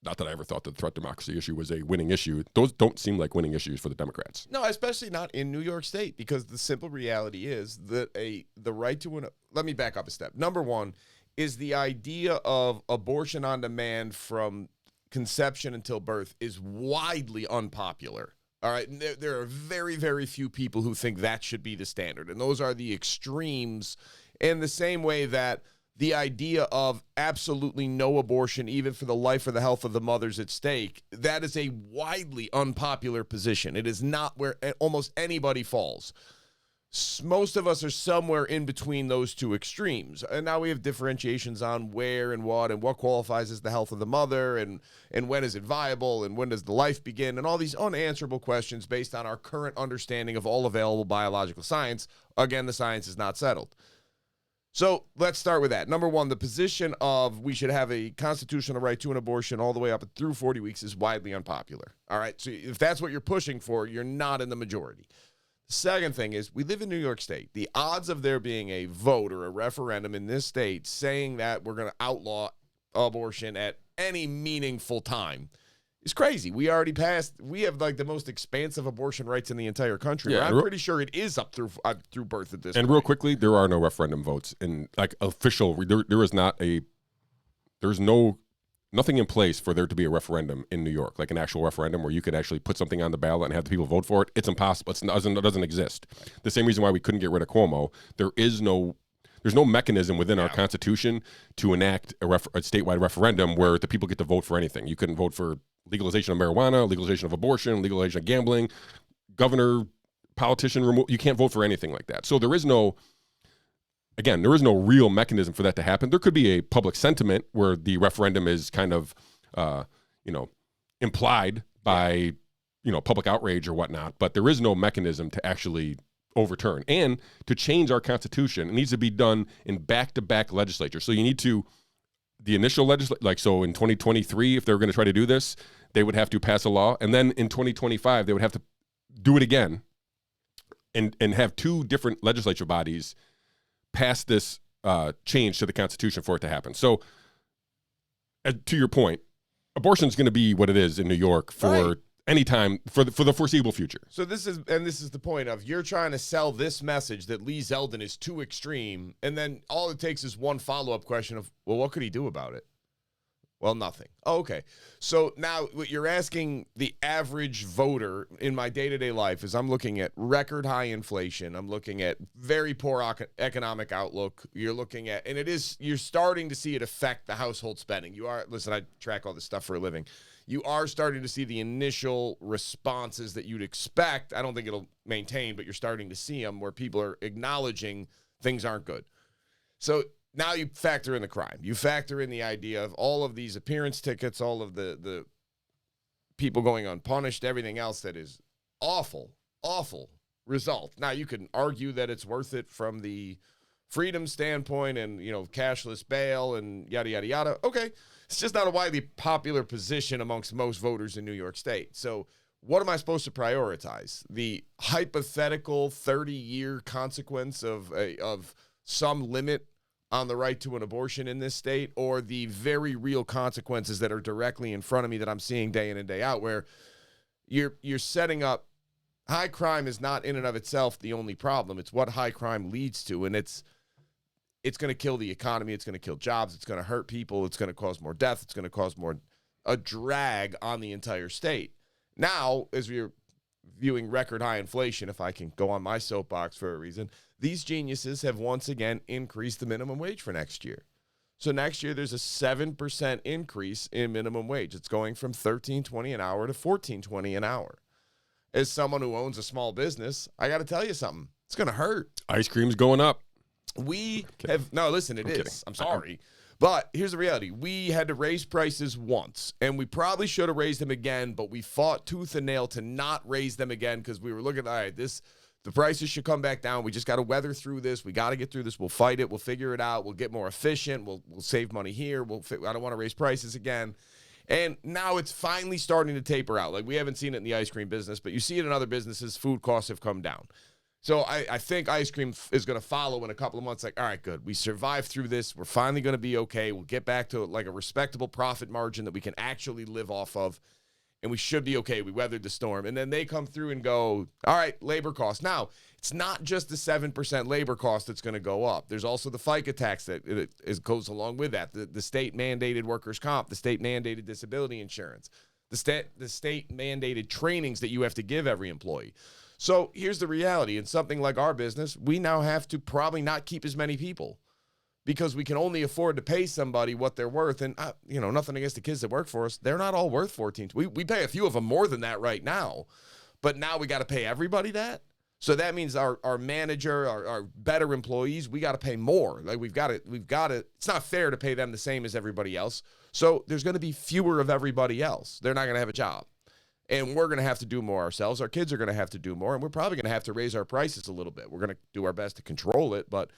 not that I ever thought the threat democracy issue was a winning issue. Those don't seem like winning issues for the Democrats. No, especially not in New York State, because the simple reality is that the right to let me back up a step. Number one is the idea of abortion on demand from conception until birth is widely unpopular. All right, there are very, very few people who think that should be the standard, and those are the extremes. In the same way that the idea of absolutely no abortion, even for the life or the health of the mothers at stake, that is a widely unpopular position. It is not where almost anybody falls. Most of us are somewhere in between those two extremes. And now we have differentiations on where and what qualifies as the health of the mother, and when is it viable, and when does the life begin, and all these unanswerable questions based on our current understanding of all available biological science. Again, the science is not settled. So let's start with that. Number one, the position of we should have a constitutional right to an abortion all the way up through 40 weeks is widely unpopular. All right, so if that's what you're pushing for, you're not in the majority. The second thing is we live in New York State. The odds of there being a vote or a referendum in this state saying that we're going to outlaw abortion at any meaningful time is crazy. We have like the most expansive abortion rights in the entire country. Yeah, I'm pretty sure it is up through birth at this point. And real quickly, there are no referendum votes in like official. There's nothing in place for there to be a referendum in New York, like an actual referendum where you could actually put something on the ballot and have the people vote for it. It's impossible. It doesn't exist. The same reason why we couldn't get rid of Cuomo. There's no mechanism within our Constitution to enact a statewide referendum where the people get to vote for anything. You couldn't vote for legalization of marijuana, legalization of abortion, legalization of gambling, governor, politician removal. You can't vote for anything like that. So there is no real mechanism for that to happen. There could be a public sentiment where the referendum is kind of, implied by, public outrage or whatnot, but there is no mechanism to actually overturn. And to change our Constitution, it needs to be done in back-to-back legislature. So you need to, the initial so in 2023, if they were going to try to do this, they would have to pass a law. And then in 2025, they would have to do it again and have two different legislature bodies pass this change to the Constitution for it to happen. So to your point, abortion is going to be what it is in New York for any time for the foreseeable future. So this is the point of you're trying to sell this message that Lee Zeldin is too extreme, and then all it takes is one follow-up question of, well, what could he do about it? Well, nothing. Oh, okay. So now what you're asking the average voter in my day-to-day life is I'm looking at record high inflation. I'm looking at very poor economic outlook. You're looking at, and you're starting to see it affect the household spending. Listen, I track all this stuff for a living. You are starting to see the initial responses that you'd expect. I don't think it'll maintain, but you're starting to see them where people are acknowledging things aren't good. So now you factor in the crime. You factor in the idea of all of these appearance tickets, all of the people going unpunished, everything else that is awful, awful result. Now, you can argue that it's worth it from the freedom standpoint and, cashless bail and yada, yada, yada. Okay. It's just not a widely popular position amongst most voters in New York State. So what am I supposed to prioritize? The hypothetical 30-year consequence of some limit on the right to an abortion in this state, or the very real consequences that are directly in front of me that I'm seeing day in and day out, where you're setting up high crime is not in and of itself the only problem. It's what high crime leads to, and it's going to kill the economy. It's going to kill jobs. It's going to hurt people. It's going to cause more death. It's going to cause a drag on the entire state. Now, as we're viewing record high inflation, if I can go on my soapbox for a reason, these geniuses have once again increased the minimum wage for next year. So next year, there's a 7% increase in minimum wage. It's going from $13.20 an hour to $14.20 an hour. As someone who owns a small business, I got to tell you something. It's going to hurt. Ice cream's going up. Listen, it is. I'm sorry. But here's the reality. We had to raise prices once, and we probably should have raised them again, but we fought tooth and nail to not raise them again because we were looking at, the prices should come back down. We just got to weather through this. We got to get through this. We'll fight it. We'll figure it out. We'll get more efficient. We'll save money here. I don't want to raise prices again. And now it's finally starting to taper out. Like, we haven't seen it in the ice cream business, but you see it in other businesses. Food costs have come down. So I think ice cream is going to follow in a couple of months. Like, all right, good. We survived through this. We're finally going to be okay. We'll get back to like a respectable profit margin that we can actually live off of. And we should be okay. We weathered the storm. And then they come through and go, all right, labor costs. Now, it's not just the 7% labor cost that's going to go up. There's also the FICA tax that goes along with that, the state-mandated workers' comp, the state-mandated disability insurance, the state-mandated trainings that you have to give every employee. So here's the reality. In something like our business, we now have to probably not keep as many people because we can only afford to pay somebody what they're worth. And, nothing against the kids that work for us. They're not all worth 14. We pay a few of them more than that right now. But now we got to pay everybody that. So that means our manager, our better employees, we got to pay more. Like we've got to, it's not fair to pay them the same as everybody else. So there's going to be fewer of everybody else. They're not going to have a job. And we're going to have to do more ourselves. Our kids are going to have to do more. And we're probably going to have to raise our prices a little bit. We're going to do our best to control it. But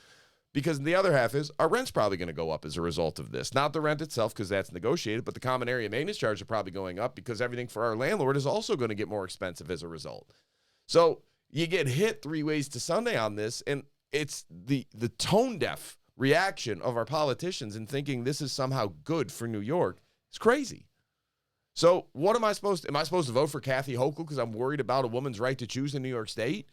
because the other half is our rent's probably going to go up as a result of this. Not the rent itself because that's negotiated, but the common area maintenance charges are probably going up because everything for our landlord is also going to get more expensive as a result. So you get hit 3 ways to Sunday on this, and it's the tone-deaf reaction of our politicians in thinking this is somehow good for New York. It's crazy. So what am I supposed to vote for Kathy Hochul because I'm worried about a woman's right to choose in New York State?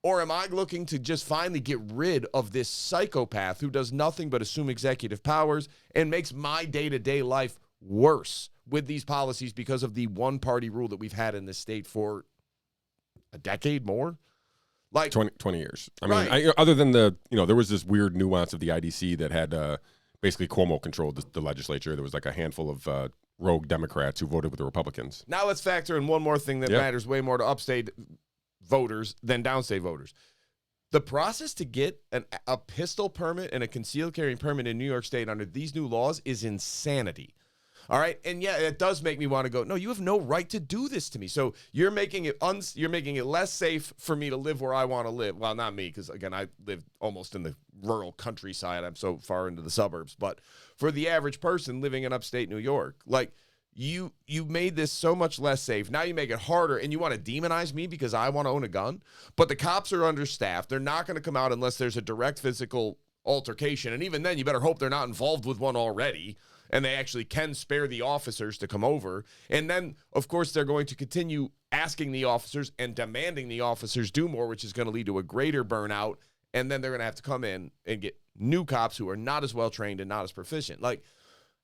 Or am I looking to just finally get rid of this psychopath who does nothing but assume executive powers and makes my day-to-day life worse with these policies because of the one-party rule that we've had in this state for a decade more? Like 20 years. I mean, right. other than there was this weird nuance of the IDC that had basically Cuomo controlled the legislature. There was like a handful of rogue Democrats who voted with the Republicans. Now let's factor in one more thing that matters way more to upstate voters than downstate voters. The process to get a pistol permit and a concealed carry permit in New York State under these new laws is insanity. All right, and yeah, it does make me want to go, no, you have no right to do this to me. So you're making it less safe for me to live where I want to live. Well, not me, because again, I live almost in the rural countryside. I'm so far into the suburbs. But for the average person living in upstate New York, like you made this so much less safe. Now you make it harder, and you want to demonize me because I want to own a gun. But the cops are understaffed. They're not going to come out unless there's a direct physical altercation. And even then, you better hope they're not involved with one already, and they actually can spare the officers to come over. And then, of course, they're going to continue asking the officers and demanding the officers do more, which is going to lead to a greater burnout. And then they're going to have to come in and get new cops who are not as well trained and not as proficient. Like,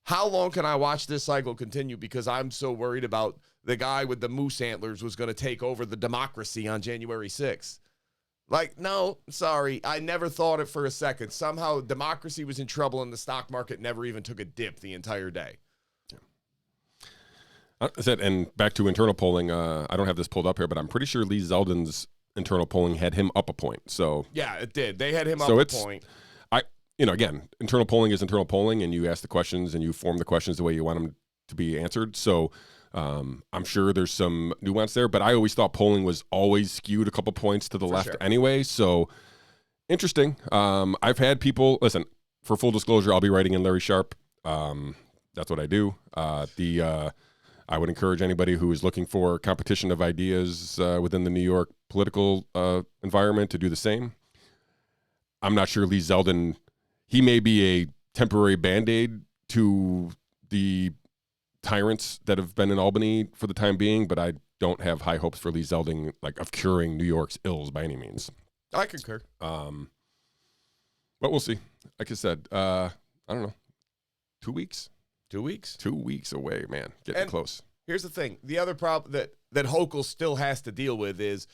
how long can I watch this cycle continue because I'm so worried about the guy with the moose antlers was going to take over the democracy on January 6th? Like, no, sorry. I never thought it for a second. Somehow democracy was in trouble and the stock market never even took a dip the entire day. Yeah. And back to internal polling, I don't have this pulled up here, but I'm pretty sure Lee Zeldin's internal polling had him up a point. So yeah, it did. They had him up a point. Again, internal polling is internal polling, and you ask the questions and you form the questions the way you want them to be answered. So I'm sure there's some nuance there, but I always thought polling was always skewed a couple points to the left anyway. So interesting. I've had people listen. For full disclosure, I'll be writing in Larry Sharp. That's what I do. I would encourage anybody who is looking for competition of ideas within the New York political environment to do the same. I'm not sure Lee Zeldin. He may be a temporary Band-Aid to the tyrants that have been in Albany for the time being, but I don't have high hopes for Lee Zeldin, like of curing New York's ills by any means. I concur. But we'll see. Like I said, I don't know. 2 weeks? 2 weeks? 2 weeks away, man. Getting close. Here's the thing. The other problem that Hochul still has to deal with is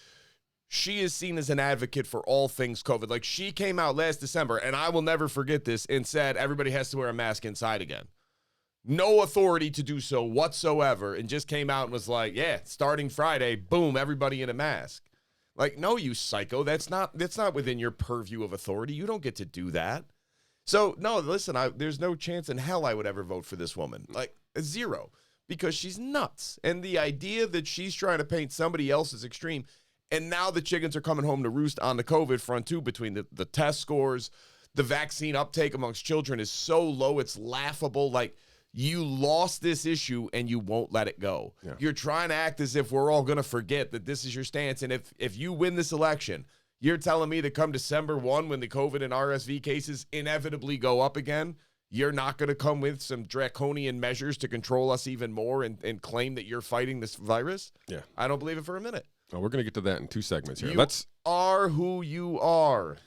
she is seen as an advocate for all things COVID. Like, she came out last December, and I will never forget this, and said everybody has to wear a mask inside again. No authority to do so whatsoever, and just came out and was like, yeah, starting Friday, boom, everybody in a mask. Like, no, you psycho. That's not within your purview of authority. You don't get to do that. So, no, listen, there's no chance in hell I would ever vote for this woman. Like, zero. Because she's nuts. And the idea that she's trying to paint somebody else as extreme, and now the chickens are coming home to roost on the COVID front, too, between the test scores, the vaccine uptake amongst children is so low, it's laughable. Like, you lost this issue, and you won't let it go. Yeah. You're trying to act as if we're all going to forget that this is your stance, and if you win this election, You're telling me that come December 1, when the COVID and RSV cases inevitably go up again, you're not going to come with some draconian measures to control us even more and claim that you're fighting this virus? Yeah. I don't believe it for a minute. Well, we're going to get to that in 2 segments here. You are who you are.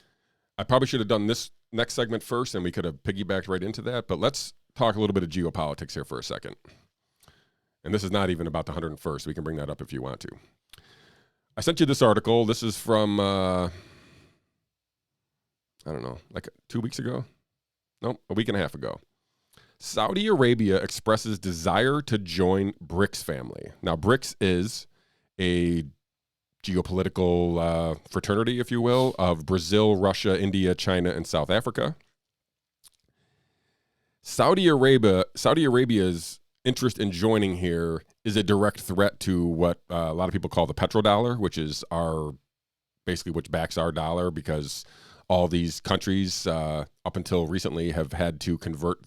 I probably should have done this next segment first, and we could have piggybacked right into that. But let's talk a little bit of geopolitics here for a second. And this is not even about the 101st. We can bring that up if you want to. I sent you this article. This is from, I don't know, like 2 weeks ago? Nope, a week and a half ago. Saudi Arabia expresses desire to join BRICS family. Now, BRICS is a geopolitical fraternity, if you will, of Brazil, Russia, India, China, and South Africa. Saudi Arabia's interest in joining here is a direct threat to what a lot of people call the petrodollar, which is which backs our dollar, because all these countries up until recently have had to convert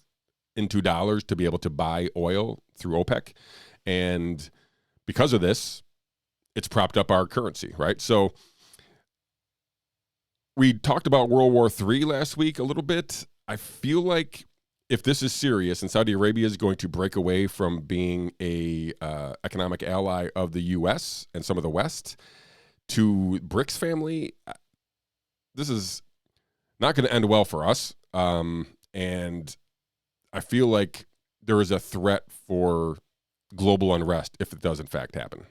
into dollars to be able to buy oil through OPEC. And because of this, it's propped up our currency, right? So we talked about World War III last week a little bit. I feel like if this is serious and Saudi Arabia is going to break away from being a economic ally of the U.S. and some of the West to BRICS family, this is not going to end well for us. And I feel like there is a threat for global unrest if it does in fact happen.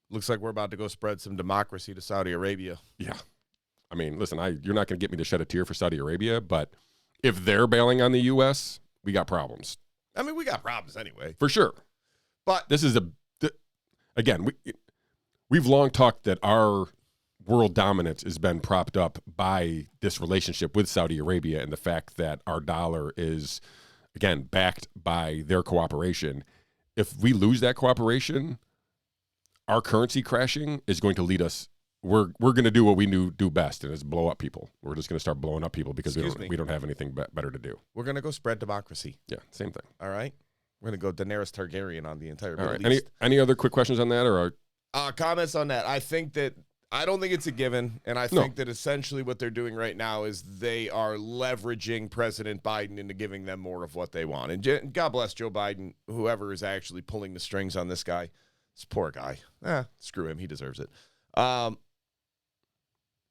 Looks like we're about to go spread some democracy to Saudi Arabia. Yeah. I mean, listen, you're not going to get me to shed a tear for Saudi Arabia, but if they're bailing on the U.S., we got problems. I mean, we got problems anyway. For sure. But this is again, we've long talked that our world dominance has been propped up by this relationship with Saudi Arabia and the fact that our dollar is, again, backed by their cooperation. If we lose that cooperation, our currency crashing is going to lead us. We're going to do what we do best, and is blow up people. We're just going to start blowing up people because we don't have anything better to do. We're going to go spread democracy. Yeah, same thing. All right? We're going to go Daenerys Targaryen on the entire All Middle right. East. Any other quick questions on that? Or comments on that? I don't think it's a given, and I think that essentially what they're doing right now is they are leveraging President Biden into giving them more of what they want. And God bless Joe Biden, whoever is actually pulling the strings on this guy. This poor guy. Screw him. He deserves it.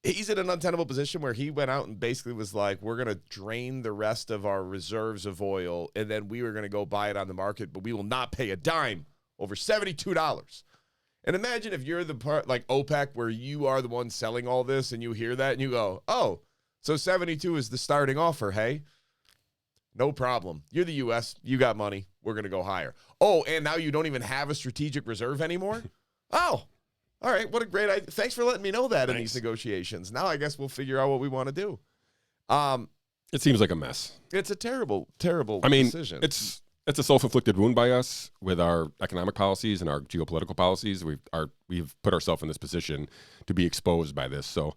He's in an untenable position where he went out and basically was like, we're going to drain the rest of our reserves of oil, and then we were going to go buy it on the market, but we will not pay a dime over $72. And imagine if you're the part like OPEC, where you are the one selling all this, and you hear that and you go, oh, so 72 is the starting offer, hey? No problem. You're the U.S. You got money. We're going to go higher. Oh, and now you don't even have a strategic reserve anymore? Oh, all right. What a great idea. Thanks for letting me know that in these negotiations. Now I guess we'll figure out what we want to do. it seems like a mess. It's a terrible, terrible decision. It's a self-inflicted wound by us with our economic policies and our geopolitical policies. We've put ourselves in this position to be exposed by this. So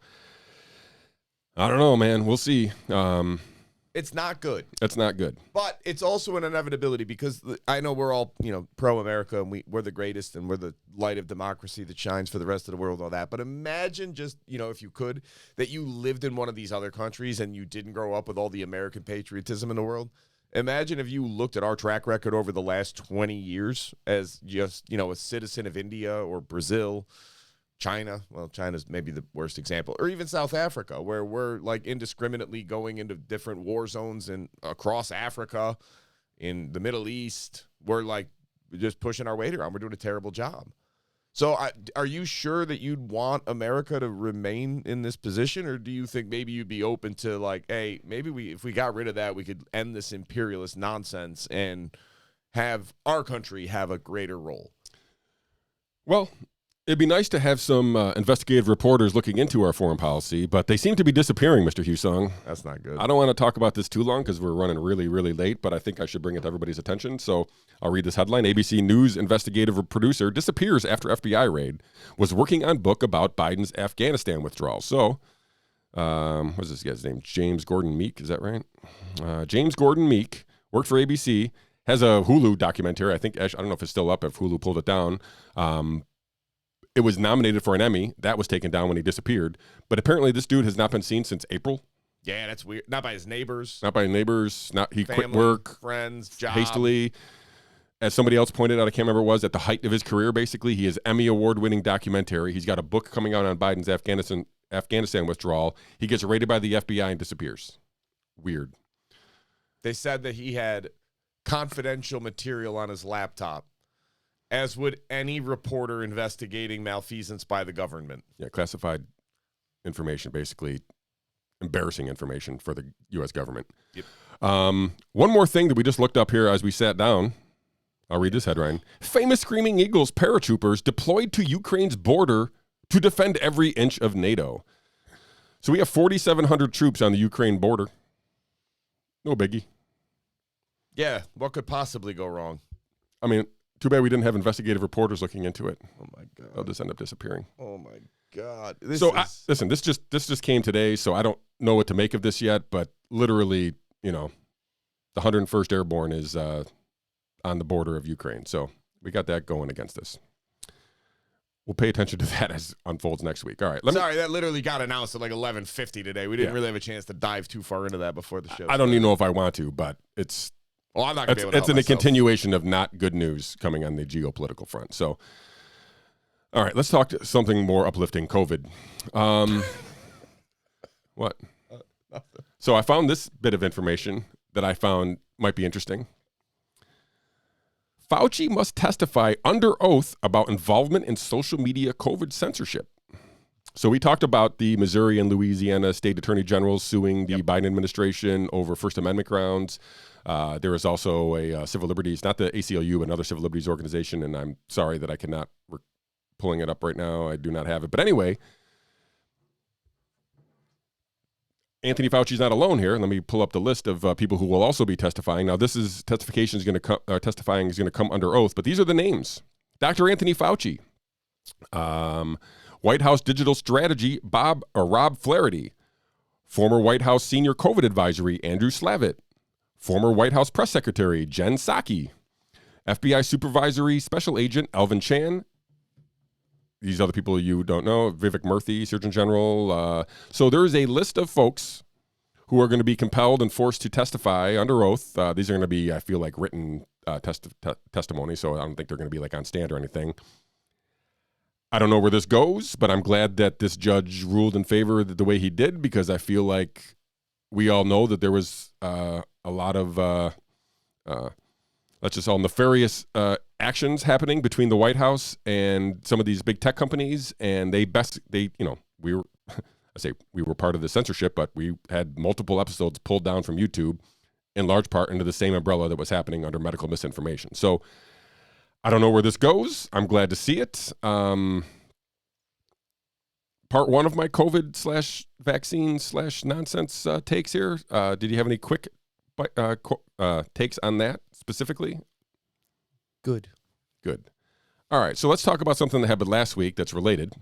I don't know, man. We'll see. It's not good. It's not good. But it's also an inevitability, because I know we're all, pro-America, and we're the greatest, and we're the light of democracy that shines for the rest of the world, all that. But imagine just, if you could, that you lived in one of these other countries and you didn't grow up with all the American patriotism in the world. Imagine if you looked at our track record over the last 20 years as just, a citizen of India or Brazil, China. Well, China's maybe the worst example, or even South Africa, where we're like indiscriminately going into different war zones and across Africa, in the Middle East. We're like just pushing our weight around. We're doing a terrible job. So are you sure that you'd want America to remain in this position, or do you think maybe you'd be open to like, hey, maybe if we got rid of that, we could end this imperialist nonsense and have our country have a greater role? Well, it'd be nice to have some investigative reporters looking into our foreign policy, but they seem to be disappearing, Mr. Hussong. That's not good. I don't want to talk about this too long because we're running really, really late, but I think I should bring it to everybody's attention. So I'll read this headline. ABC News investigative producer disappears after FBI raid. Was working on book about Biden's Afghanistan withdrawal. So, what's this guy's name? James Gordon Meek, is that right? James Gordon Meek worked for ABC, has a Hulu documentary. I don't know if it's still up, if Hulu pulled it down. It was nominated for an Emmy. That was taken down when he disappeared. But apparently this dude has not been seen since April. Yeah, that's weird. Not by his neighbors. Not by neighbors. He family, quit work. Friends, job. Hastily. As somebody else pointed out, I can't remember what it was, at the height of his career, basically. He has Emmy award-winning documentary. He's got a book coming out on Biden's Afghanistan withdrawal. He gets raided by the FBI and disappears. Weird. They said that he had confidential material on his laptop, as would any reporter investigating malfeasance by the government. Yeah, classified information, basically embarrassing information for the U.S. government. Yep. One more thing that we just looked up here as we sat down. I'll read this headline. Famous Screaming Eagles paratroopers deployed to Ukraine's border to defend every inch of NATO. So we have 4,700 troops on the Ukraine border. No biggie. Yeah, what could possibly go wrong? I mean, too bad we didn't have investigative reporters looking into it. Oh, my God. They'll just end up disappearing. Oh, my God. Listen, this just came today, so I don't know what to make of this yet, but literally, the 101st Airborne is on the border of Ukraine. So we got that going against us. We'll pay attention to that as unfolds next week. All right. Sorry, that literally got announced at like 11:50 today. We didn't really have a chance to dive too far into that before the show. I don't even know if I want to, but it's... Well, I'm not going to be able to It's in a continuation of not good news coming on the geopolitical front. So, all right, let's talk to something more uplifting, COVID. What? Nothing. So I found this bit of information that I found might be interesting. Fauci must testify under oath about involvement in social media COVID censorship. So we talked about the Missouri and Louisiana state attorney generals suing the Biden administration over First Amendment grounds. There is also a civil liberties, not the ACLU, but another civil liberties organization, and I'm sorry that I cannot, we're pulling it up right now. I do not have it. But anyway, Anthony Fauci's not alone here. Let me pull up the list of people who will also be testifying. Now, testifying is going to come under oath, but these are the names. Dr. Anthony Fauci, White House Digital Strategy Rob Flaherty, former White House Senior COVID Advisory Andrew Slavitt, former White House Press Secretary Jen Psaki, FBI Supervisory Special Agent Alvin Chan. These other people you don't know, Vivek Murthy, Surgeon General. So there's a list of folks who are going to be compelled and forced to testify under oath. These are going to be, I feel like, written testimony, so I don't think they're going to be like on stand or anything. I don't know where this goes, but I'm glad that this judge ruled in favor the way he did, because I feel like we all know that there was a lot of, let's just call nefarious actions happening between the White House and some of these big tech companies, and we were, we were part of the censorship, but we had multiple episodes pulled down from YouTube, in large part under the same umbrella that was happening under medical misinformation. So I don't know where this goes. I'm glad to see it. Part one of my COVID/vaccine/nonsense takes here. Did you have any quick takes on that specifically? Good. All right, so let's talk about something that happened last week that's related.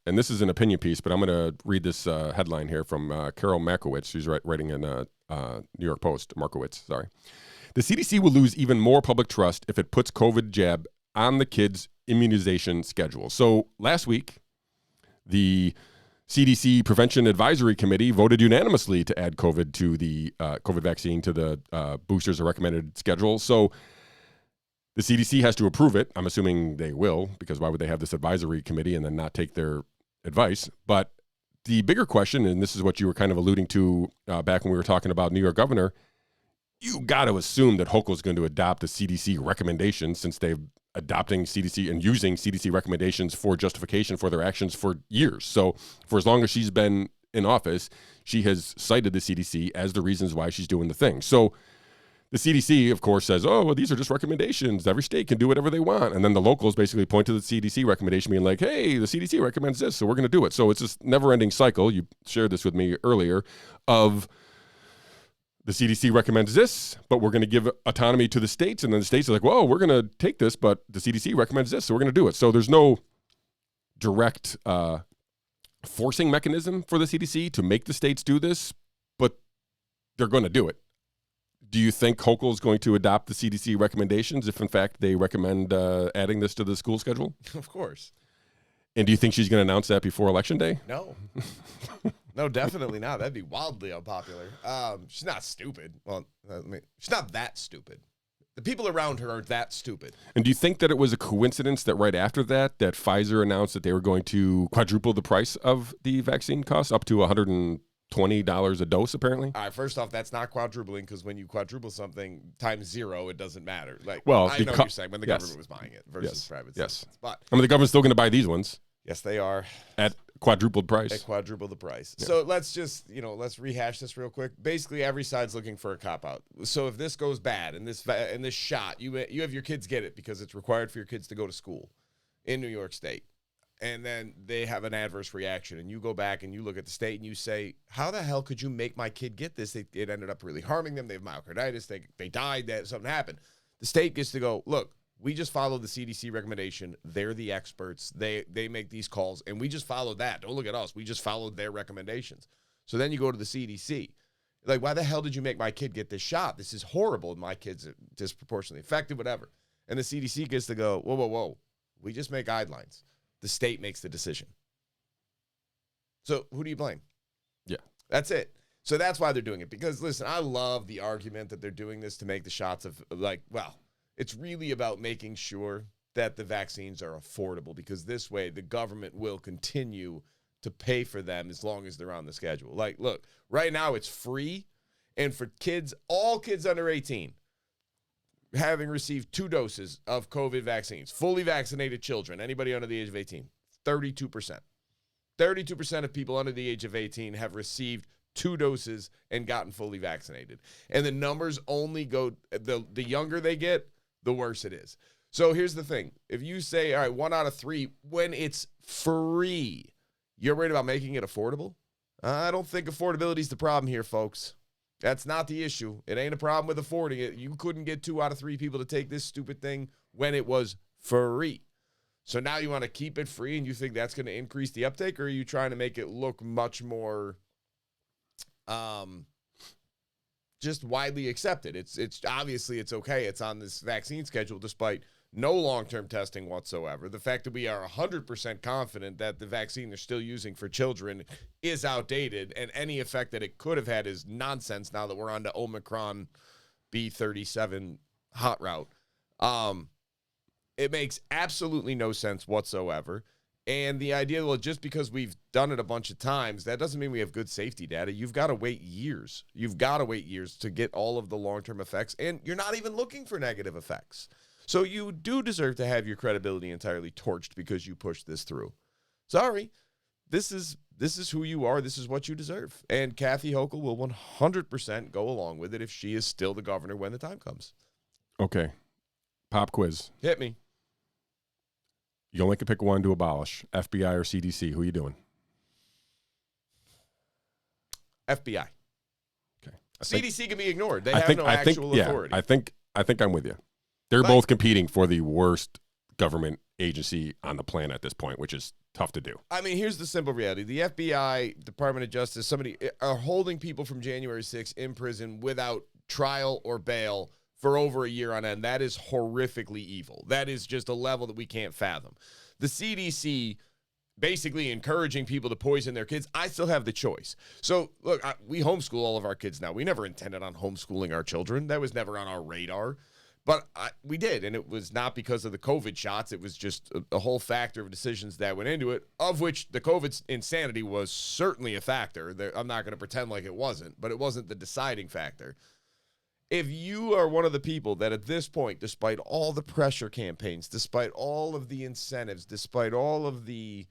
And this is an opinion piece, but I'm going to read this headline here from Carol Markowitz, who's writing in New York Post. Markowitz, sorry. The CDC will lose even more public trust if it puts COVID jab on the kids' immunization schedule. So last week, the CDC Prevention Advisory Committee voted unanimously to add COVID to the COVID vaccine to the boosters or recommended schedule. So the CDC has to approve it. I'm assuming they will, because why would they have this advisory committee and then not take their advice? But the bigger question, and this is what you were kind of alluding to back when we were talking about New York governor, you got to assume that Hochul is going to adopt the CDC recommendations, since they've adopting CDC and using CDC recommendations for justification for their actions for years. So for as long as she's been in office, she has cited the CDC as the reasons why she's doing the thing. So the CDC, of course, says, oh, well, these are just recommendations. Every state can do whatever they want. And then the locals basically point to the CDC recommendation being like, hey, the CDC recommends this, so we're going to do it. So it's this never-ending cycle. You shared this with me earlier of the CDC recommends this, but we're going to give autonomy to the states. And then the states are like, well, we're going to take this, but the CDC recommends this, so we're going to do it. So there's no direct forcing mechanism for the CDC to make the states do this, but they're going to do it. Do you think Hochul is going to adopt the CDC recommendations if, in fact, they recommend adding this to the school schedule? Of course. And do you think she's going to announce that before Election Day? No. No, definitely not. That'd be wildly unpopular. She's not stupid. Well, she's not that stupid. The people around her aren't that stupid. And do you think that it was a coincidence that right after that Pfizer announced that they were going to quadruple the price of the vaccine costs up to $120 a dose, apparently? All right, first off, that's not quadrupling, because when you quadruple something times 0, it doesn't matter. Like, well, I know what you're saying, when the government was buying it versus private citizens. But I mean, the government's still going to buy these ones. Yes, they are. At quadrupled price. At quadruple the price. Yeah. So let's just, let's rehash this real quick. Basically, every side's looking for a cop-out. So if this goes bad, and this shot, you have your kids get it because it's required for your kids to go to school in New York State, and then they have an adverse reaction, and you go back and you look at the state and you say, how the hell could you make my kid get this? It ended up really harming them. They have myocarditis. They died. Something happened. The state gets to go, look, we just followed the CDC recommendation. They're the experts. They make these calls, and we just followed that. Don't look at us. We just followed their recommendations. So then you go to the CDC. Like, why the hell did you make my kid get this shot? This is horrible. My kid's disproportionately affected, whatever. And the CDC gets to go, whoa, whoa, whoa. We just make guidelines. The state makes the decision. So who do you blame? Yeah. That's it. So that's why they're doing it. Because, listen, I love the argument that they're doing this to make the shots of, it's really about making sure that the vaccines are affordable, because this way the government will continue to pay for them as long as they're on the schedule. Like, look, right now it's free, and for kids, all kids under 18, having received 2 doses of COVID vaccines, fully vaccinated children, anybody under the age of 18, 32%. 32% of people under the age of 18 have received 2 doses and gotten fully vaccinated. And the numbers only go, the younger they get, the worse it is. So here's the thing. If you say, all right, 1 out of 3, when it's free, you're worried about making it affordable? I don't think affordability is the problem here, folks. That's not the issue. It ain't a problem with affording it. You couldn't get 2 out of 3 people to take this stupid thing when it was free. So now you want to keep it free, and you think that's going to increase the uptake, or are you trying to make it look much more just widely accepted? It's obviously it's okay. It's on this vaccine schedule despite no long-term testing whatsoever. The fact that we are 100% confident that the vaccine they're still using for children is outdated, and any effect that it could have had is nonsense now that we're on to Omicron B37 hot route. It makes absolutely no sense whatsoever. And the idea, well, just because we've done it a bunch of times, that doesn't mean we have good safety data. You've got to wait years. You've got to wait years to get all of the long-term effects, and you're not even looking for negative effects. So you do deserve to have your credibility entirely torched because you pushed this through. Sorry, this is who you are. This is what you deserve. And Kathy Hochul will 100% go along with it if she is still the governor when the time comes. Okay. Pop quiz. Hit me. You only can pick one to abolish, FBI or CDC. Who are you doing? FBI. Okay. CDC can be ignored. They have no actual authority. I think I'm with you. They're both competing for the worst government agency on the planet at this point, which is tough to do. I mean, here's the simple reality. The FBI, Department of Justice, somebody are holding people from January 6th in prison without trial or bail for over a year on end. That is horrifically evil. That is just a level that we can't fathom. The CDC basically encouraging people to poison their kids. I still have the choice. So, look, we homeschool all of our kids now. We never intended on homeschooling our children. That was never on our radar. But we did, and it was not because of the COVID shots. It was just a whole factor of decisions that went into it, of which the COVID insanity was certainly a factor. I'm not going to pretend like it wasn't, but it wasn't the deciding factor. If you are one of the people that at this point, despite all the pressure campaigns, despite all of the incentives, despite all of the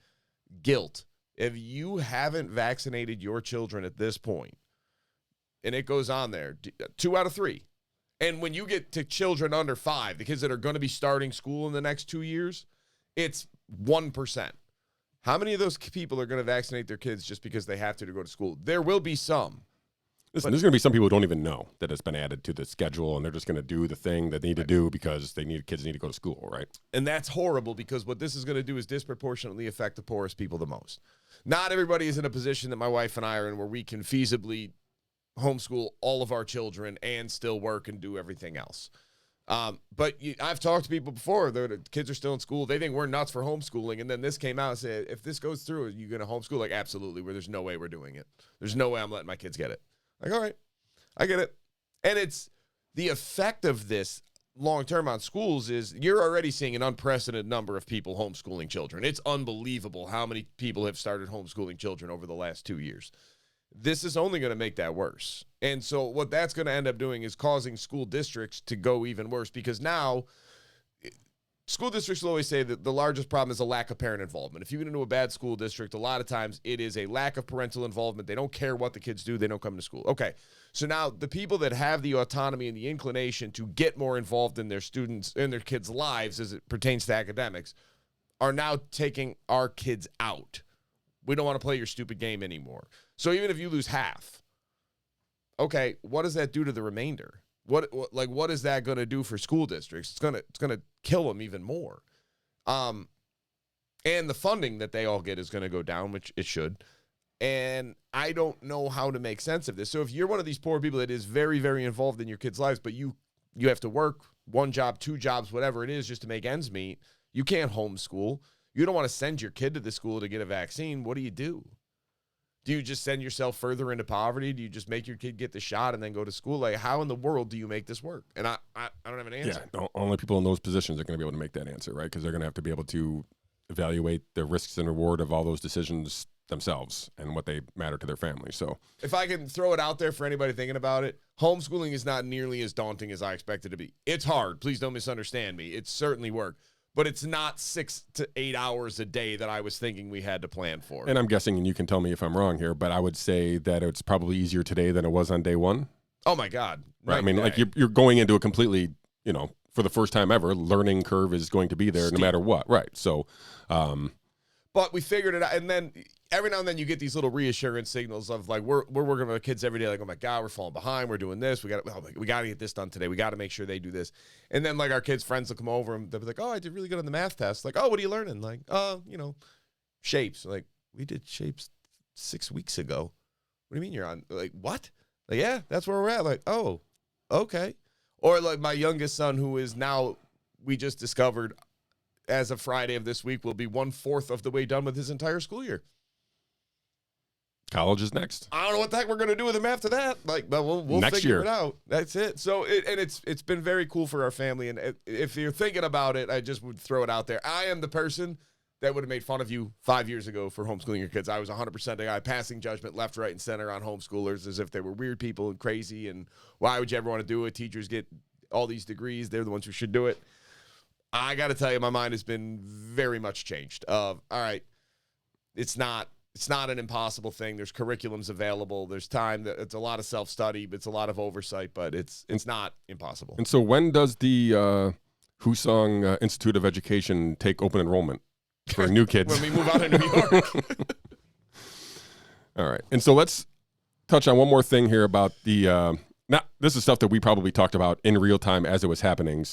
guilt, if you haven't vaccinated your children at this point, and it goes on there, 2 out of 3. And when you get to children under 5, the kids that are going to be starting school in the next 2 years, it's 1%. How many of those people are going to vaccinate their kids just because they have to go to school? There will be some. Listen, there's going to be some people who don't even know that it's been added to the schedule, and they're just going to do the thing that they need to do because kids need to go to school, right? And that's horrible, because what this is going to do is disproportionately affect the poorest people the most. Not everybody is in a position that my wife and I are in where we can feasibly homeschool all of our children and still work and do everything else. I've talked to people before. The kids are still in school. They think we're nuts for homeschooling. And then this came out and said, if this goes through, are you going to homeschool? Like, absolutely. Where there's no way we're doing it. There's no way I'm letting my kids get it. Like, all right, I get it. And it's the effect of this long-term on schools is you're already seeing an unprecedented number of people homeschooling children. It's unbelievable how many people have started homeschooling children over the last 2 years. This is only going to make that worse. And so what that's going to end up doing is causing school districts to go even worse, because now school districts will always say that the largest problem is a lack of parent involvement. If you get into a bad school district, a lot of times it is a lack of parental involvement. They don't care what the kids do. They don't come to school. Okay. So now the people that have the autonomy and the inclination to get more involved in their students, in their kids' lives as it pertains to academics, are now taking our kids out. We don't want to play your stupid game anymore. So even if you lose half, okay, what does that do to the remainder? What is that going to do for school districts? It's going to kill them even more. And the funding that they all get is going to go down, which it should. And I don't know how to make sense of this. So if you're one of these poor people that is very, very involved in your kids' lives, but you have to work 1 job, 2 jobs, whatever it is, just to make ends meet, you can't homeschool. You don't want to send your kid to the school to get a vaccine. What do? Do you just send yourself further into poverty? Do you just make your kid get the shot and then go to school? Like, how in the world do you make this work? And I don't have an answer. Yeah, only people in those positions are going to be able to make that answer, right? Because they're going to have to be able to evaluate the risks and reward of all those decisions themselves and what they matter to their family. So if I can throw it out there for anybody thinking about it, homeschooling is not nearly as daunting as I expected it to be. It's hard. Please don't misunderstand me. It's certainly work. But it's not 6 to 8 hours a day that I was thinking we had to plan for. And I'm guessing, and you can tell me if I'm wrong here, but I would say that it's probably easier today than it was on day one. Oh, my God. Right. I mean, like you're going into a completely, for the first time ever, learning curve is going to be there no matter what. Right. So, but we figured it out. And then every now and then you get these little reassurance signals of like, we're working with our kids every day. Like, oh my God, we're falling behind. We're doing this. We got to get this done today. We got to make sure they do this. And then like our kids' friends will come over and they'll be like, oh, I did really good on the math test. Like, oh, what are you learning? Like, shapes. Like, we did shapes 6 weeks ago. What do you mean you're on? Like, what? Like, yeah, that's where we're at. Like, oh, okay. Or like my youngest son, who is now, we just discovered as of Friday of this week, will be 1/4 of the way done with his entire school year. College is next. I don't know what the heck we're going to do with him after that. Like, but we'll figure it out. That's it. So, it's been very cool for our family. And if you're thinking about it, I just would throw it out there. I am the person that would have made fun of you 5 years ago for homeschooling your kids. I was 100% a guy passing judgment left, right, and center on homeschoolers as if they were weird people and crazy. And why would you ever want to do it? Teachers get all these degrees. They're the ones who should do it. I got to tell you, my mind has been very much changed. All right, it's not an impossible thing. There's curriculums available. There's time. It's a lot of self-study. It's a lot of oversight, but it's not impossible. And so when does the Hussong Institute of Education take open enrollment for new kids? When we move out to New York. All right. And so let's touch on one more thing here about the this is stuff that we probably talked about in real time as it was happening.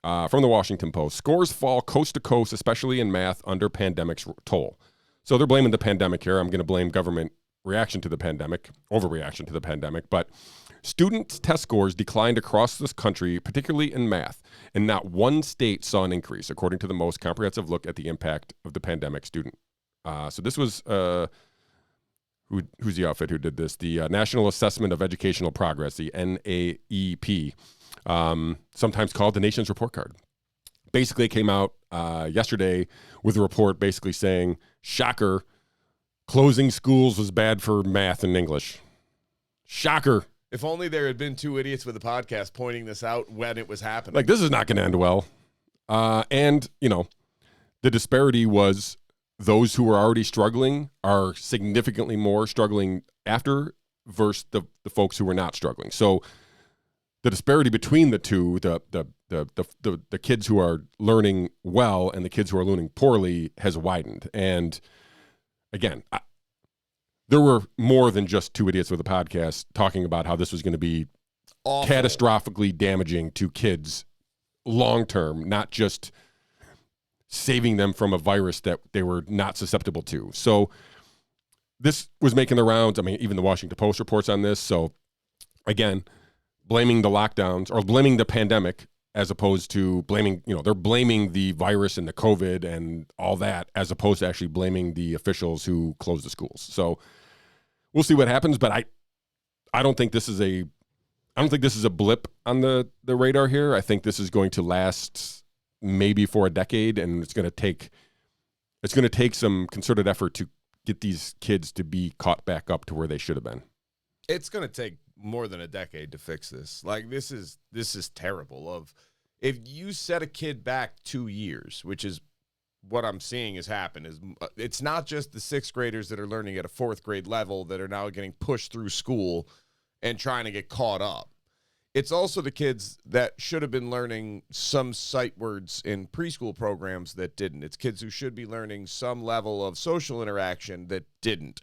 From the Washington Post. Scores fall coast to coast, especially in math, under pandemic's toll. So they're blaming the pandemic here. I'm going to blame government reaction to the pandemic, overreaction to the pandemic. But student test scores declined across this country, particularly in math, and not one state saw an increase, according to the most comprehensive look at the impact of the pandemic student. So this was, who's the outfit who did this? The National Assessment of Educational Progress, the NAEP, sometimes called the nation's report card. Basically, it came out yesterday with a report basically saying, shocker, closing schools was bad for math and English. Shocker. If only there had been 2 idiots with a podcast pointing this out when it was happening. Like, this is not going to end well. And, the disparity was those who were already struggling are significantly more struggling after versus the folks who were not struggling. So the disparity between the two, the kids who are learning well and the kids who are learning poorly has widened. And again, there were more than just 2 idiots with a podcast talking about how this was going to be awful, catastrophically damaging to kids long term, not just saving them from a virus that they were not susceptible to. So this was making the rounds. I mean, even the Washington Post reports on this. So again, blaming the lockdowns or blaming the pandemic as opposed to blaming, they're blaming the virus and the COVID and all that as opposed to actually blaming the officials who closed the schools. So we'll see what happens, but I don't think this is a blip on the radar here. I think this is going to last maybe for a decade, and it's going to take some concerted effort to get these kids to be caught back up to where they should have been. It's going to take more than a decade to fix this. Like, this is terrible. If you set a kid back 2 years, which is what I'm seeing has happened, is it's not just the sixth graders that are learning at a fourth grade level that are now getting pushed through school and trying to get caught up. It's also the kids that should have been learning some sight words in preschool programs that didn't. It's kids who should be learning some level of social interaction that didn't.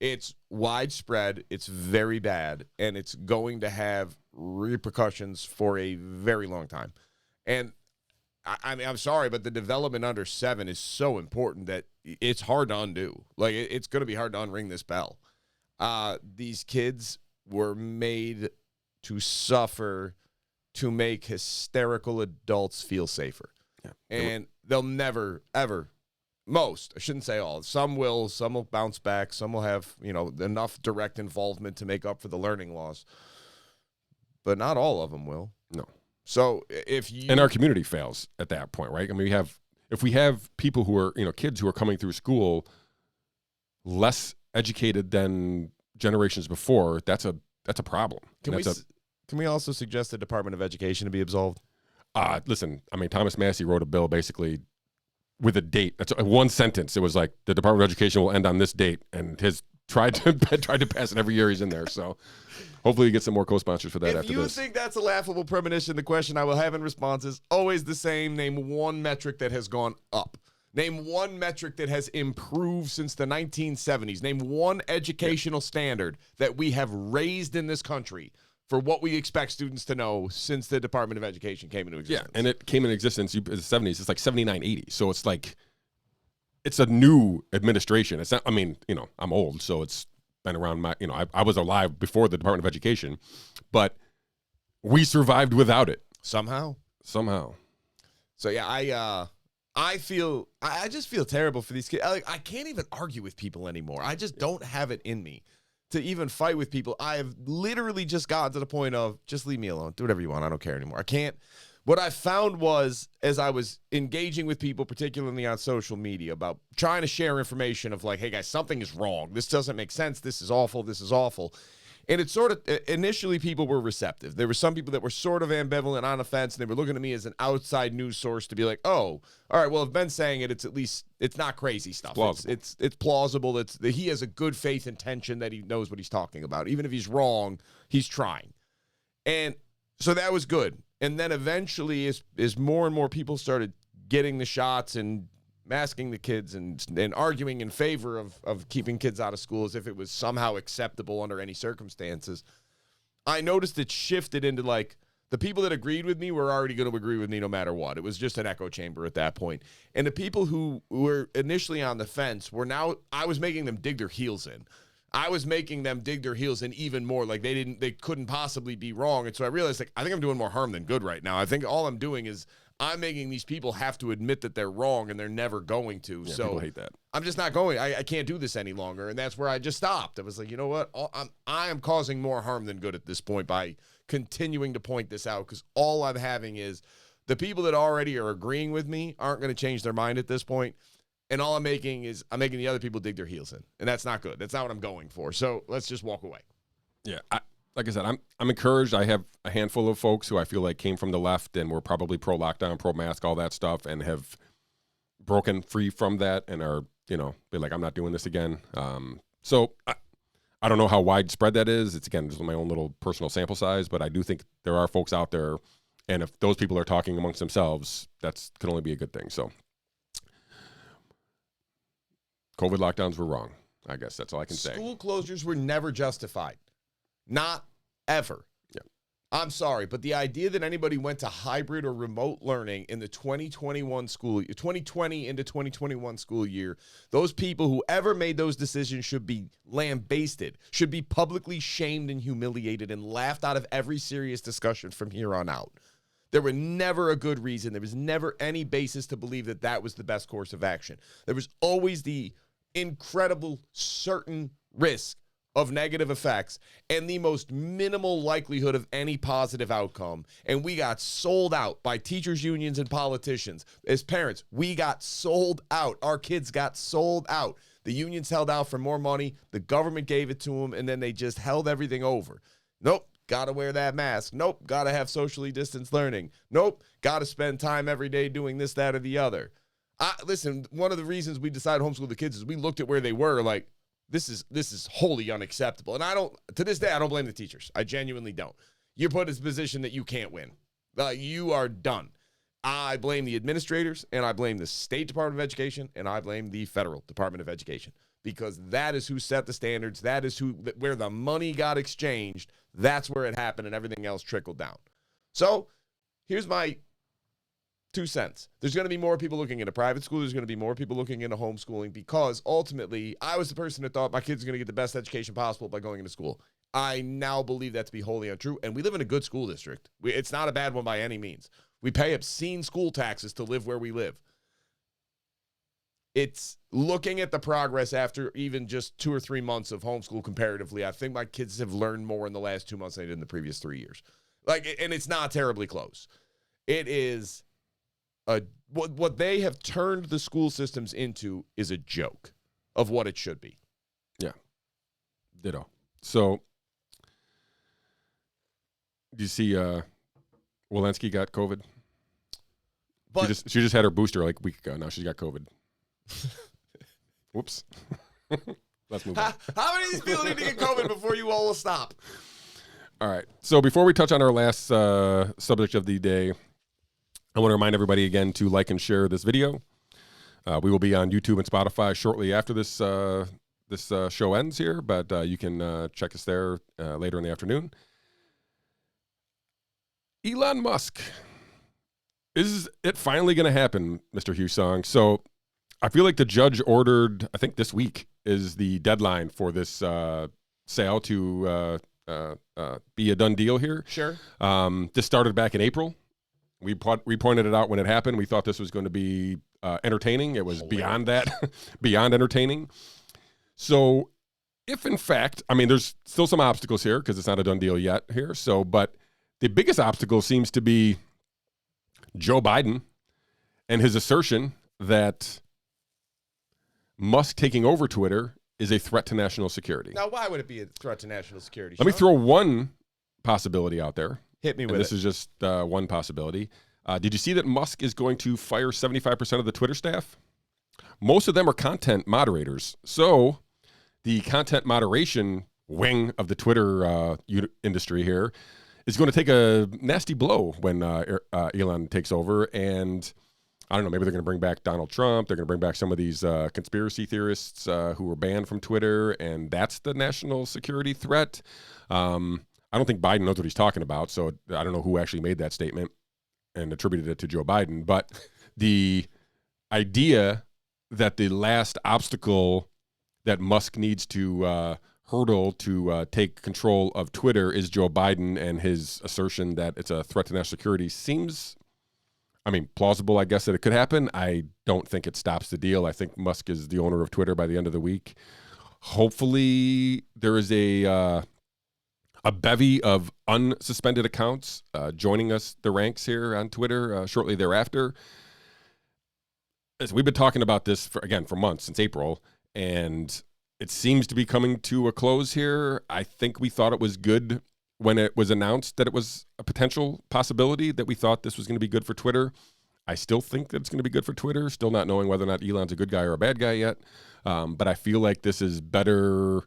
It's widespread, it's very bad, and it's going to have repercussions for a very long time. And I mean, I'm sorry, but the development under 7 is so important that it's hard to undo. Like, it's going to be hard to unring this bell. These kids were made to suffer to make hysterical adults feel safer. Yeah. And they'll never, ever, most, I shouldn't say all, some will bounce back, some will have, enough direct involvement to make up for the learning loss. But not all of them will. No. So and our community fails at that point, right? I mean, if we have people who are, kids who are coming through school less educated than generations before, that's a problem. Can we also suggest the Department of Education to be absolved? Listen, I mean, Thomas Massey wrote a bill basically with a date. That's one sentence. It was like the Department of Education will end on this date, and his tried to pass it every year he's in there. So hopefully you get some more co-sponsors for that after this. If you think that's a laughable premonition, the question I will have in response is always the same. Name one metric that has gone up. Name one metric that has improved since the 1970s. Name one educational standard that we have raised in this country for what we expect students to know since the Department of Education came into existence. Yeah, and it came into existence in the 70s. It's like 79, 80. So it's like, it's a new administration. It's not, I mean, I'm old, so it's been around I was alive before the Department of Education, but we survived without it. Somehow. So yeah, I just feel terrible for these kids. I can't even argue with people anymore. I just don't have it in me to even fight with people. I have literally just gotten to the point of just leave me alone. Do whatever you want. I don't care anymore. I can't. What I found was, as I was engaging with people, particularly on social media, about trying to share information of like, hey guys, something is wrong. This doesn't make sense. This is awful. This is awful. And it's sort of, initially people were receptive. There were some people that were sort of ambivalent on the fence, and they were looking at me as an outside news source to be like, oh, all right, well, if Ben's saying it, it's not crazy stuff. It's plausible. He has a good faith intention that he knows what he's talking about. Even if he's wrong, he's trying. And so that was good. And then eventually, as more and more people started getting the shots and masking the kids and arguing in favor of keeping kids out of school as if it was somehow acceptable under any circumstances, I noticed it shifted into like the people that agreed with me were already going to agree with me no matter what. It was just an echo chamber at that point. And the people who were initially on the fence were now, I was making them dig their heels in. I was making them dig their heels in even more. Like they couldn't possibly be wrong. And so I realized, like, I think I'm doing more harm than good right now. I think all I'm doing is I'm making these people have to admit that they're wrong, and they're never going to. Yeah, so people hate that. I'm just not going. I can't do this any longer. And that's where I just stopped. I was like, you know what? I am causing more harm than good at this point by continuing to point this out, because all I'm having is the people that already are agreeing with me aren't going to change their mind at this point. And all I'm making is I'm making the other people dig their heels in. And that's not good. That's not what I'm going for. So let's just walk away. Yeah. Like I said, I'm encouraged. I have a handful of folks who I feel like came from the left and were probably pro-lockdown, pro-mask, all that stuff, and have broken free from that and are, be like, I'm not doing this again. So I don't know how widespread that is. It's, again, just my own little personal sample size, but I do think there are folks out there, and if those people are talking amongst themselves, that's can only be a good thing. So COVID lockdowns were wrong. I guess that's all I can say. School closures were never justified. Not ever. Yeah. I'm sorry, but the idea that anybody went to hybrid or remote learning in the 2020 into 2021 school year, those people, whoever made those decisions, should be lambasted, should be publicly shamed and humiliated and laughed out of every serious discussion from here on out. There were never a good reason. There was never any basis to believe that that was the best course of action. There was always the incredible certain risk of negative effects and the most minimal likelihood of any positive outcome. And we got sold out by teachers' unions and politicians. As parents, we got sold out. Our kids got sold out. The unions held out for more money. The government gave it to them, and then they just held everything over. Nope, got to wear that mask. Nope, got to have socially distanced learning. Nope, got to spend time every day doing this, that, or the other. Listen, one of the reasons we decided to homeschool the kids is we looked at where they were like, this is wholly unacceptable. And to this day, I don't blame the teachers. I genuinely don't. You're put in a position that you can't win. You are done. I blame the administrators, and I blame the State Department of Education, and I blame the Federal Department of Education, because that is who set the standards. That is where the money got exchanged. That's where it happened, and everything else trickled down. So here's my 2 cents. There's going to be more people looking into private school. There's going to be more people looking into homeschooling, because ultimately I was the person that thought my kids are going to get the best education possible by going into school. I now believe that to be wholly untrue, and we live in a good school district. It's not a bad one by any means. We pay obscene school taxes to live where we live. It's looking at the progress after even just 2 or 3 months of homeschool comparatively. I think my kids have learned more in the last 2 months than they did in the previous 3 years. And it's not terribly close. It is what they have turned the school systems into is a joke of what it should be. Yeah. Ditto. So, do you see Walensky got COVID? But she just had her booster like a week ago. Now she's got COVID. Whoops. Let's move on. How many of these people need to get COVID before you all will stop? All right. So before we touch on our last subject of the day, I want to remind everybody again to like and share this video. We will be on YouTube and Spotify shortly after this show ends here, but you can check us there later in the afternoon. Elon Musk. Is it finally going to happen, Mr. Hussong? So I feel like the judge ordered, I think this week is the deadline for this sale to be a done deal here. Sure. This started back in April. We pointed it out when it happened. We thought this was going to be entertaining. It was beyond that, beyond entertaining. So if in fact, I mean, there's still some obstacles here because it's not a done deal yet here. So, but the biggest obstacle seems to be Joe Biden and his assertion that Musk taking over Twitter is a threat to national security. Now, why would it be a threat to national security? Let me throw one possibility out there. Hit me with it. This is just one possibility. Did you see that Musk is going to fire 75% of the Twitter staff? Most of them are content moderators. So the content moderation wing of the Twitter industry here is going to take a nasty blow when Elon takes over. And I don't know, maybe they're going to bring back Donald Trump. They're going to bring back some of these conspiracy theorists who were banned from Twitter, and that's the national security threat. I don't think Biden knows what he's talking about, so I don't know who actually made that statement and attributed it to Joe Biden. But the idea that the last obstacle that Musk needs to hurdle to take control of Twitter is Joe Biden and his assertion that it's a threat to national security seems, I mean, plausible, I guess, that it could happen. I don't think it stops the deal. I think Musk is the owner of Twitter by the end of the week. Hopefully there is a bevy of unsuspended accounts joining us, the ranks here on Twitter shortly thereafter. As we've been talking about this for months, since April, and it seems to be coming to a close here. I think we thought it was good when it was announced that it was a potential possibility, that we thought this was going to be good for Twitter. I still think that it's going to be good for Twitter, still not knowing whether or not Elon's a good guy or a bad guy yet. But I feel like this is better.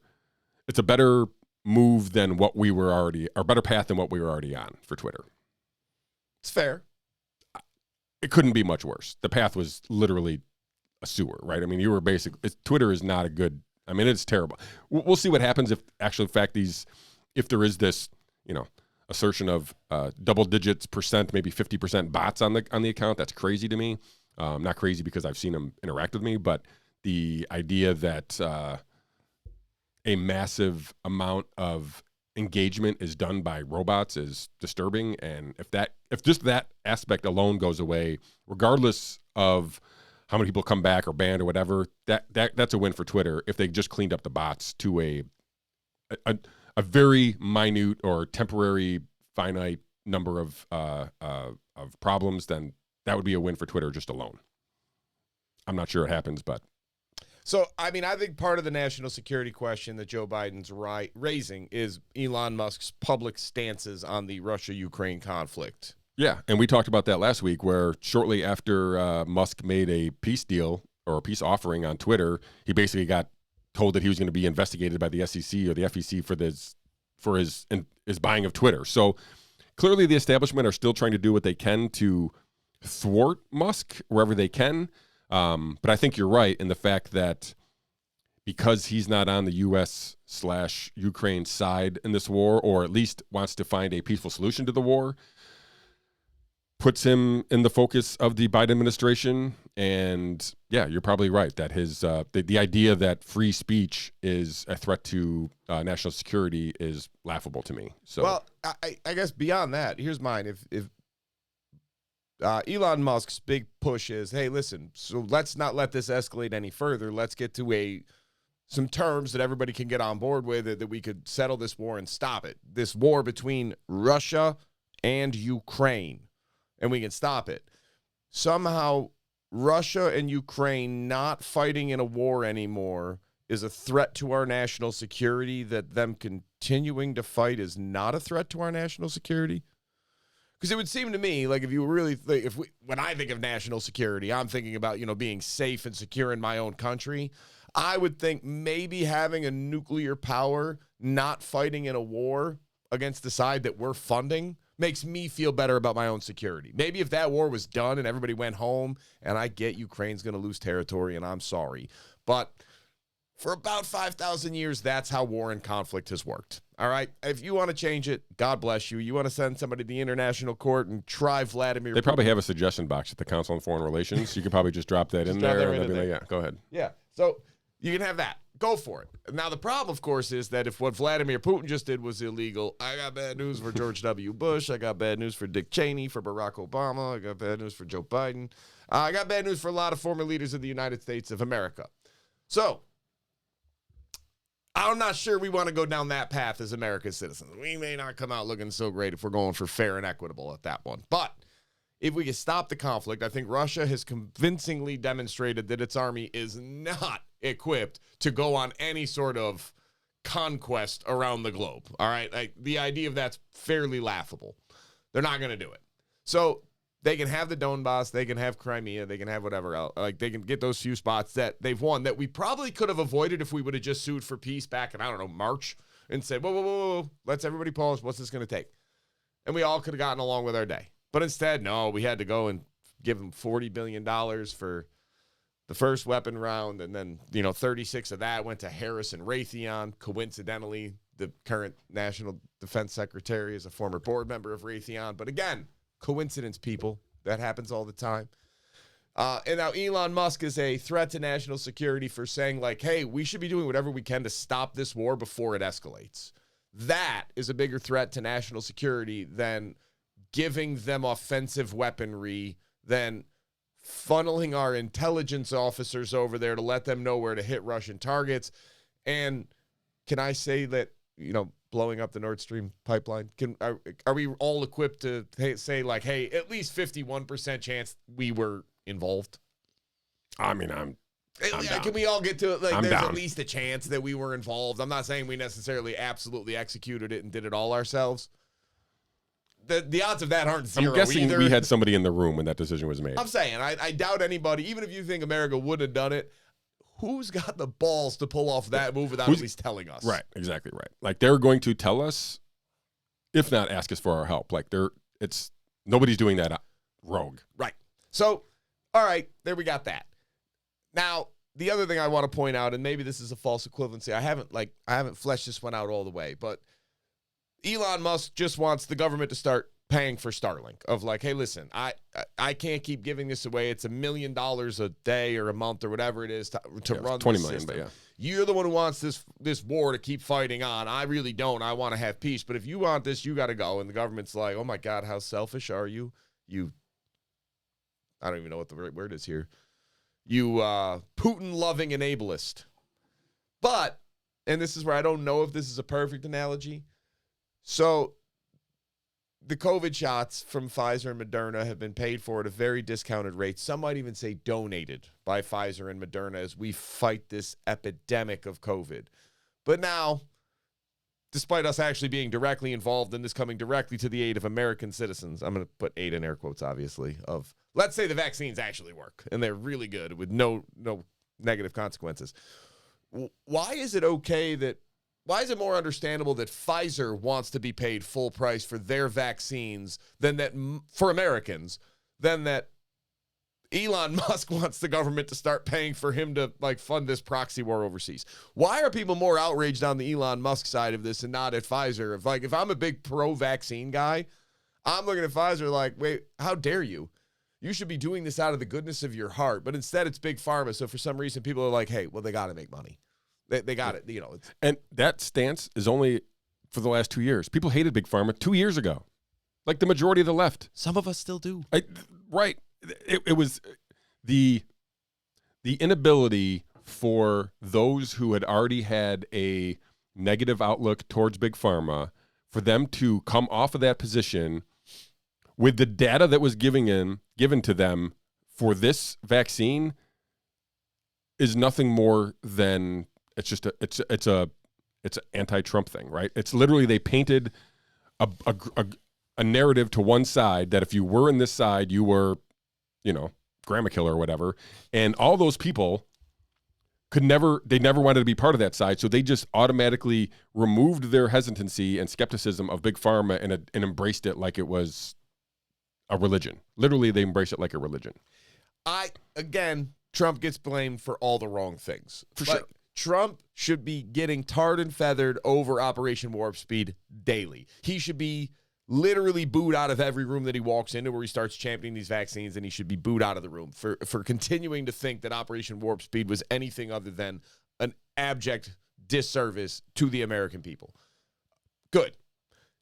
It's a better move than what we were already, or better path than what we were already on for Twitter. It's fair. It couldn't be much worse. The path was literally a sewer, right? I mean, you were Twitter is not a good, I mean, it's terrible. We'll see what happens if actually, in fact, if there is this, a assertion of double digits percent, maybe 50% bots on the account. That's crazy to me. Not crazy because I've seen them interact with me, but the idea that a massive amount of engagement is done by robots is disturbing. And if just that aspect alone goes away, regardless of how many people come back or banned or whatever, that's a win for Twitter. If they just cleaned up the bots to a very minute or temporary finite number of problems, then that would be a win for Twitter just alone. I'm not sure it happens, but. So, I mean, I think part of the national security question that Joe Biden's raising is Elon Musk's public stances on the Russia-Ukraine conflict. Yeah, and we talked about that last week, where shortly after Musk made a peace deal or a peace offering on Twitter, he basically got told that he was going to be investigated by the SEC or the FEC for his buying of Twitter. So clearly the establishment are still trying to do what they can to thwart Musk wherever they can. But I think you're right in the fact that because he's not on the U.S./Ukraine side in this war, or at least wants to find a peaceful solution to the war, puts him in the focus of the Biden administration. And yeah, you're probably right that his the idea that free speech is a threat to national security is laughable to me. So, well, I guess beyond that, here's mine. If Elon Musk's big push is, hey, listen, so let's not let this escalate any further. Let's get to some terms that everybody can get on board with, that we could settle this war and stop it. This war between Russia and Ukraine, and we can stop it. Somehow, Russia and Ukraine not fighting in a war anymore is a threat to our national security, that them continuing to fight is not a threat to our national security. Because it would seem to me like if you really think, when I think of national security, I'm thinking about, being safe and secure in my own country. I would think maybe having a nuclear power not fighting in a war against the side that we're funding makes me feel better about my own security. Maybe if that war was done and everybody went home, and I get Ukraine's going to lose territory, and I'm sorry, but for about 5,000 years, that's how war and conflict has worked. All right? If you want to change it, God bless you. You want to send somebody to the international court and try Vladimir They Putin. probably have a suggestion box at the Council on Foreign Relations. You could probably just drop that in there. And they'll be like, yeah, go ahead. Yeah. So you can have that. Go for it. Now, the problem, of course, is that if what Vladimir Putin just did was illegal, I got bad news for George W. Bush. I got bad news for Dick Cheney, for Barack Obama. I got bad news for Joe Biden. I got bad news for a lot of former leaders of the United States of America. So I'm not sure we want to go down that path as American citizens. We may not come out looking so great if we're going for fair and equitable at that one. But if we can stop the conflict, I think Russia has convincingly demonstrated that its army is not equipped to go on any sort of conquest around the globe. All right? Like, the idea of that's fairly laughable. They're not going to do it. So they can have the Donbass, they can have Crimea, they can have whatever else. Like, they can get those few spots that they've won that we probably could have avoided if we would have just sued for peace back in, I don't know, March, and said, whoa, let's everybody pause. What's this going to take? And we all could have gotten along with our day. But instead, no, we had to go and give them $40 billion for the first weapon round, and then 36 of that went to Harris and Raytheon. Coincidentally, the current National Defense Secretary is a former board member of Raytheon. But again, coincidence, people. That happens all the time. And now Elon Musk is a threat to national security for saying, like, hey, we should be doing whatever we can to stop this war before it escalates. That is a bigger threat to national security than giving them offensive weaponry, than funneling our intelligence officers over there to let them know where to hit Russian targets. And can I say that, blowing up the Nord Stream pipeline, are we all equipped to say, like, hey, at least 51% chance we were involved? I mean, I'm down. Can we all get to it? Like, I'm there's down. at least a chance that we were involved. I'm not saying we necessarily absolutely executed it and did it all ourselves. The odds of that aren't zero. I'm guessing either. we had somebody in the room when that decision was made. I'm saying, I doubt anybody, even if you think America would have done it, who's got the balls to pull off that move without at least telling us? Right, exactly right. Like, they're going to tell us, if not ask us for our help. Like, nobody's doing that rogue. Right. So, all right, there we got that. Now, the other thing I want to point out, and maybe this is a false equivalency, I haven't fleshed this one out all the way, but Elon Musk just wants the government to start paying for Starlink. Of like, hey, listen, I can't keep giving this away. It's $1 million a day or a month or whatever it is to run 20 this million, system. but yeah. You're the one who wants this war to keep fighting on. I really don't. I want to have peace. But if you want this, you got to go. And the government's like, oh my God, how selfish are you? I don't even know what the right word is here. You Putin-loving enablist. But, and this is where I don't know if this is a perfect analogy. So the COVID shots from Pfizer and Moderna have been paid for at a very discounted rate. Some might even say donated by Pfizer and Moderna as we fight this epidemic of COVID. But now, despite us actually being directly involved in this, coming directly to the aid of American citizens, I'm going to put aid in air quotes, obviously, of let's say the vaccines actually work and they're really good with no negative consequences. Why is it more understandable that Pfizer wants to be paid full price for their vaccines than that for Americans, than that Elon Musk wants the government to start paying for him to like fund this proxy war overseas? Why are people more outraged on the Elon Musk side of this and not at Pfizer? If I'm a big pro-vaccine guy, I'm looking at Pfizer like, wait, how dare you? You should be doing this out of the goodness of your heart. But instead, it's big pharma. So for some reason, people are like, hey, well, they got to make money. They got it. And that stance is only for the last 2 years. People hated big pharma 2 years ago. Like the majority of the left. Some of us still do. Right. It was the inability for those who had already had a negative outlook towards big pharma, for them to come off of that position with the data that was given to them for this vaccine is nothing more than it's an anti-Trump thing, right? It's literally they painted a narrative to one side that if you were in this side, you were, grandma killer or whatever, and all those people never wanted to be part of that side, so they just automatically removed their hesitancy and skepticism of big pharma and embraced it like it was a religion. Literally, they embraced it like a religion. Trump gets blamed for all the wrong things. For sure. Trump should be getting tarred and feathered over Operation Warp Speed daily. He should be literally booed out of every room that he walks into where he starts championing these vaccines, and he should be booed out of the room for continuing to think that Operation Warp Speed was anything other than an abject disservice to the American people. Good.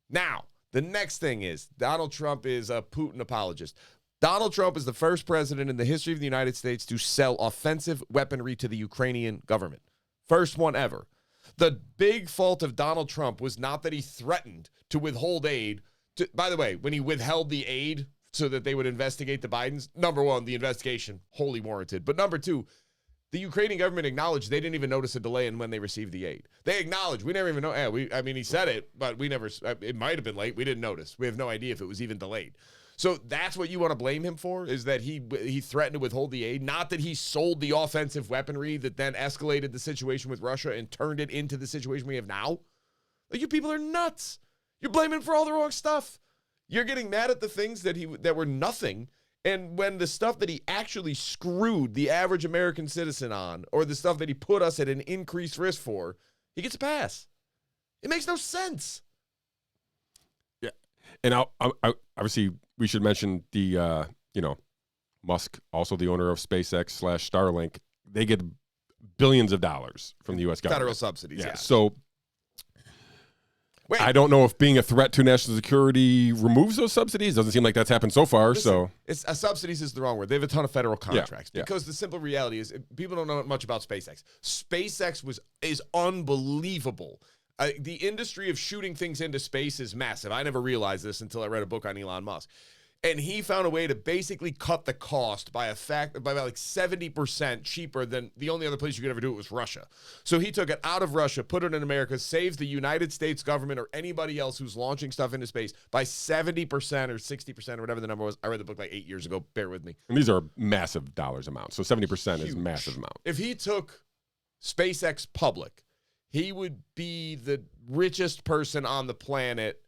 Now, the next thing is Donald Trump is a Putin apologist. Donald Trump is the first president in the history of the United States to sell offensive weaponry to the Ukrainian government. First one ever. The big fault of Donald Trump was not that he threatened to withhold aid. By the way, when he withheld the aid so that they would investigate the Bidens, number one, the investigation, wholly warranted. But number two, the Ukrainian government acknowledged they didn't even notice a delay in when they received the aid. They acknowledged, we never even know. He said it, but we never, it might have been late. We didn't notice. We have no idea if it was even delayed. So that's what you want to blame him for, is that he threatened to withhold the aid, not that he sold the offensive weaponry that then escalated the situation with Russia and turned it into the situation we have now. Like, you people are nuts. You're blaming him for all the wrong stuff. You're getting mad at the things that were nothing, and when the stuff that he actually screwed the average American citizen on, or the stuff that he put us at an increased risk for, he gets a pass. It makes no sense. Yeah, and I obviously we should mention the Musk, also the owner of SpaceX / Starlink. They get billions of dollars from the U.S. government. Federal subsidies, yeah. So wait, I don't know if being a threat to national security removes those subsidies. Doesn't seem like that's happened so far. Listen, subsidies is the wrong word. They have a ton of federal contracts. Yeah. Because the simple reality is people don't know much about SpaceX. SpaceX is unbelievable. The industry of shooting things into space is massive. I never realized this until I read a book on Elon Musk. And he found a way to basically cut the cost by like 70% cheaper than the only other place you could ever do it was Russia. So he took it out of Russia, put it in America, saves the United States government or anybody else who's launching stuff into space by 70% or 60% or whatever the number was. I read the book like 8 years ago. Bear with me. And these are massive dollars amounts. So 70% is massive amount. If he took SpaceX public, he would be the richest person on the planet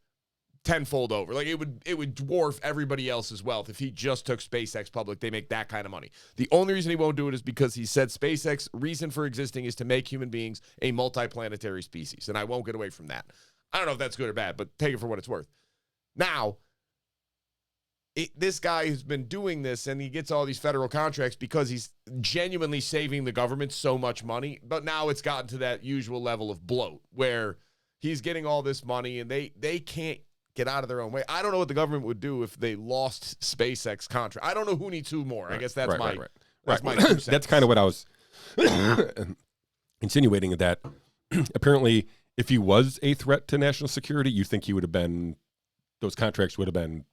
tenfold over. Like it would dwarf everybody else's wealth if he just took SpaceX public. They make that kind of money. The only reason he won't do it is because he said SpaceX reason for existing is to make human beings a multiplanetary species. And I won't get away from that. I don't know if that's good or bad, but take it for what it's worth. Now, this guy has been doing this, and he gets all these federal contracts because he's genuinely saving the government so much money. But now it's gotten to that usual level of bloat where he's getting all this money, and they can't get out of their own way. I don't know what the government would do if they lost SpaceX contract. I don't know who needs who more. I guess that's my 2 cents. That's kind of what I was insinuating, that apparently if he was a threat to national security, you think those contracts would have been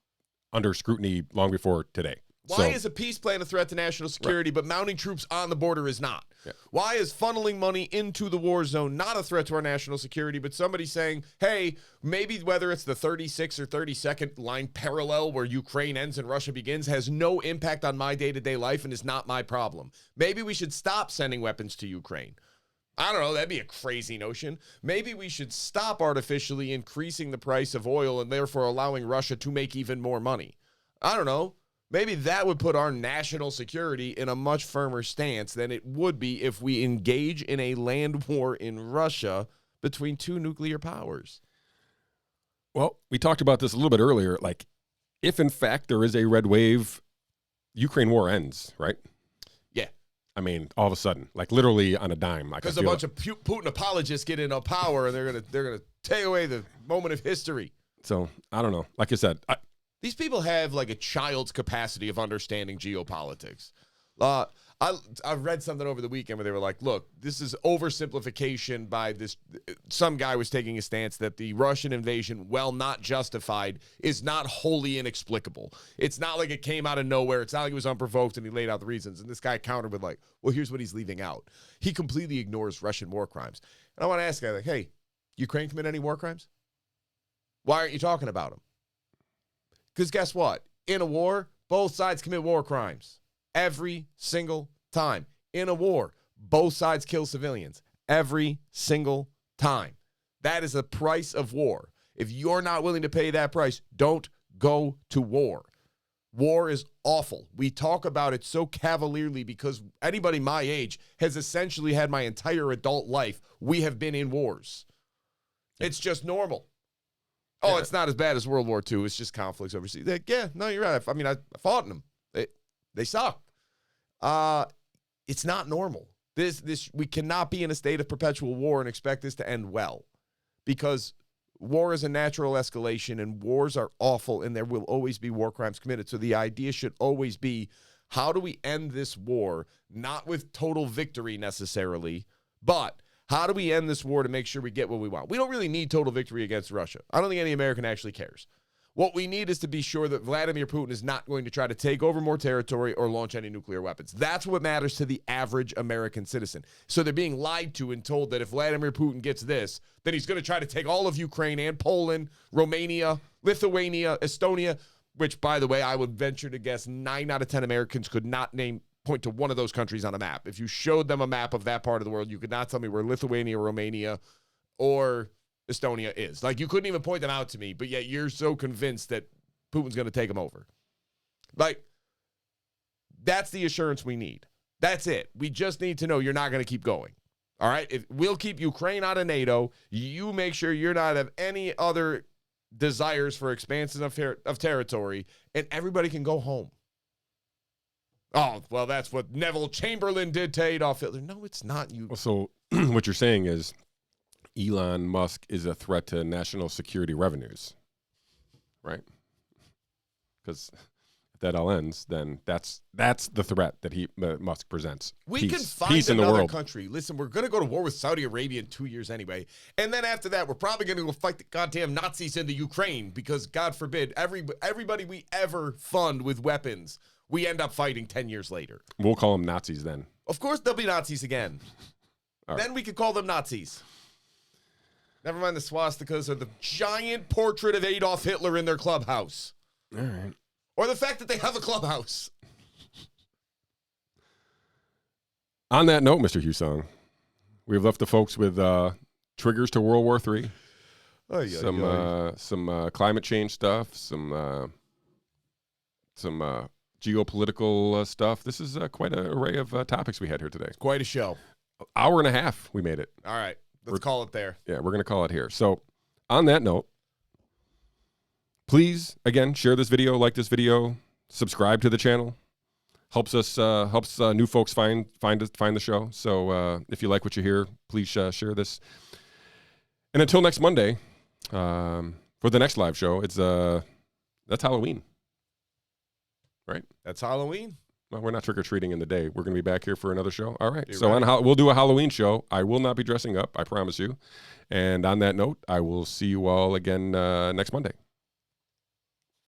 under scrutiny long before today. Why is a peace plan a threat to national security, but mounting troops on the border is not? Yeah. Why is funneling money into the war zone not a threat to our national security, but somebody saying, hey, maybe whether it's the 36 or 32nd line parallel where Ukraine ends and Russia begins has no impact on my day-to-day life and is not my problem. Maybe we should stop sending weapons to Ukraine. I don't know, that'd be a crazy notion. Maybe we should stop artificially increasing the price of oil and therefore allowing Russia to make even more money. I don't know. Maybe that would put our national security in a much firmer stance than it would be if we engage in a land war in Russia between two nuclear powers. Well, we talked about this a little bit earlier. Like, if in fact there is a red wave, Ukraine war ends, right? Yeah. I mean, all of a sudden, like literally on a dime. Because a bunch of Putin apologists get into power, and they're gonna take away the moment of history. So I don't know. Like I said, these people have like a child's capacity of understanding geopolitics. I read something over the weekend where they were like, look, this is oversimplification by this. Some guy was taking a stance that the Russian invasion, while not justified, is not wholly inexplicable. It's not like it came out of nowhere. It's not like it was unprovoked and he laid out the reasons. And this guy countered with like, well, here's what he's leaving out. He completely ignores Russian war crimes. And I want to ask you, like, hey, Ukraine commit any war crimes? Why aren't you talking about them? Because guess what? In a war, both sides commit war crimes. Every single time. In a war, both sides kill civilians. Every single time. That is the price of war. If you're not willing to pay that price, don't go to war. War is awful. We talk about it so cavalierly because anybody my age has essentially had my entire adult life. We have been in wars. It's just normal. Oh, it's not as bad as World War II. It's just conflicts overseas. Like, yeah, no, you're right. I mean, I fought in them. They suck. It's not normal. We cannot be in a state of perpetual war and expect this to end well, because war is a natural escalation and wars are awful and there will always be war crimes committed. So the idea should always be, how do we end this war? Not with total victory necessarily, but how do we end this war to make sure we get what we want? We don't really need total victory against Russia. I don't think any American actually cares. What we need is to be sure that Vladimir Putin is not going to try to take over more territory or launch any nuclear weapons. That's what matters to the average American citizen. So they're being lied to and told that if Vladimir Putin gets this, then he's going to try to take all of Ukraine and Poland, Romania, Lithuania, Estonia, which, by the way, I would venture to guess 9 out of 10 Americans could not point to one of those countries on a map. If you showed them a map of that part of the world, you could not tell me where Lithuania, Romania, or Estonia is. Like, you couldn't even point them out to me, but yet you're so convinced that Putin's going to take them over. Like, that's the assurance we need. That's it. We just need to know you're not going to keep going. All right? We'll keep Ukraine out of NATO. You make sure you're not have any other desires for expansion of territory, and everybody can go home. Oh, well, that's what Neville Chamberlain did to Adolf Hitler. No, it's not. So what you're saying is Elon Musk is a threat to national security revenues, right? Because if that all ends, then that's the threat that Musk presents. We can find another country. Listen, we're going to go to war with Saudi Arabia in 2 years anyway. And then after that, we're probably going to go fight the goddamn Nazis in the Ukraine because, God forbid, everybody we ever fund with weapons, we end up fighting 10 years later. We'll call them Nazis then. Of course they'll be Nazis again. Then we could call them Nazis. Never mind the swastikas or the giant portrait of Adolf Hitler in their clubhouse. All right. Or the fact that they have a clubhouse. On that note, Mr. Hussong, we've left the folks with triggers to World War III. Some climate change stuff, some geopolitical stuff. This is quite an array of topics we had here today. It's quite a show. Hour and a half, we made it. All right. Let's call it there. Yeah, we're going to call it here. So on that note, please, again, share this video, like this video, subscribe to the channel. Helps new folks find the show. So if you like what you hear, please share this. And until next Monday, for the next live show, it's that's Halloween, right? That's Halloween. Well, we're not trick-or-treating in the day. We're going to be back here for another show. All right. We'll do a Halloween show. I will not be dressing up, I promise you. And on that note, I will see you all again next Monday.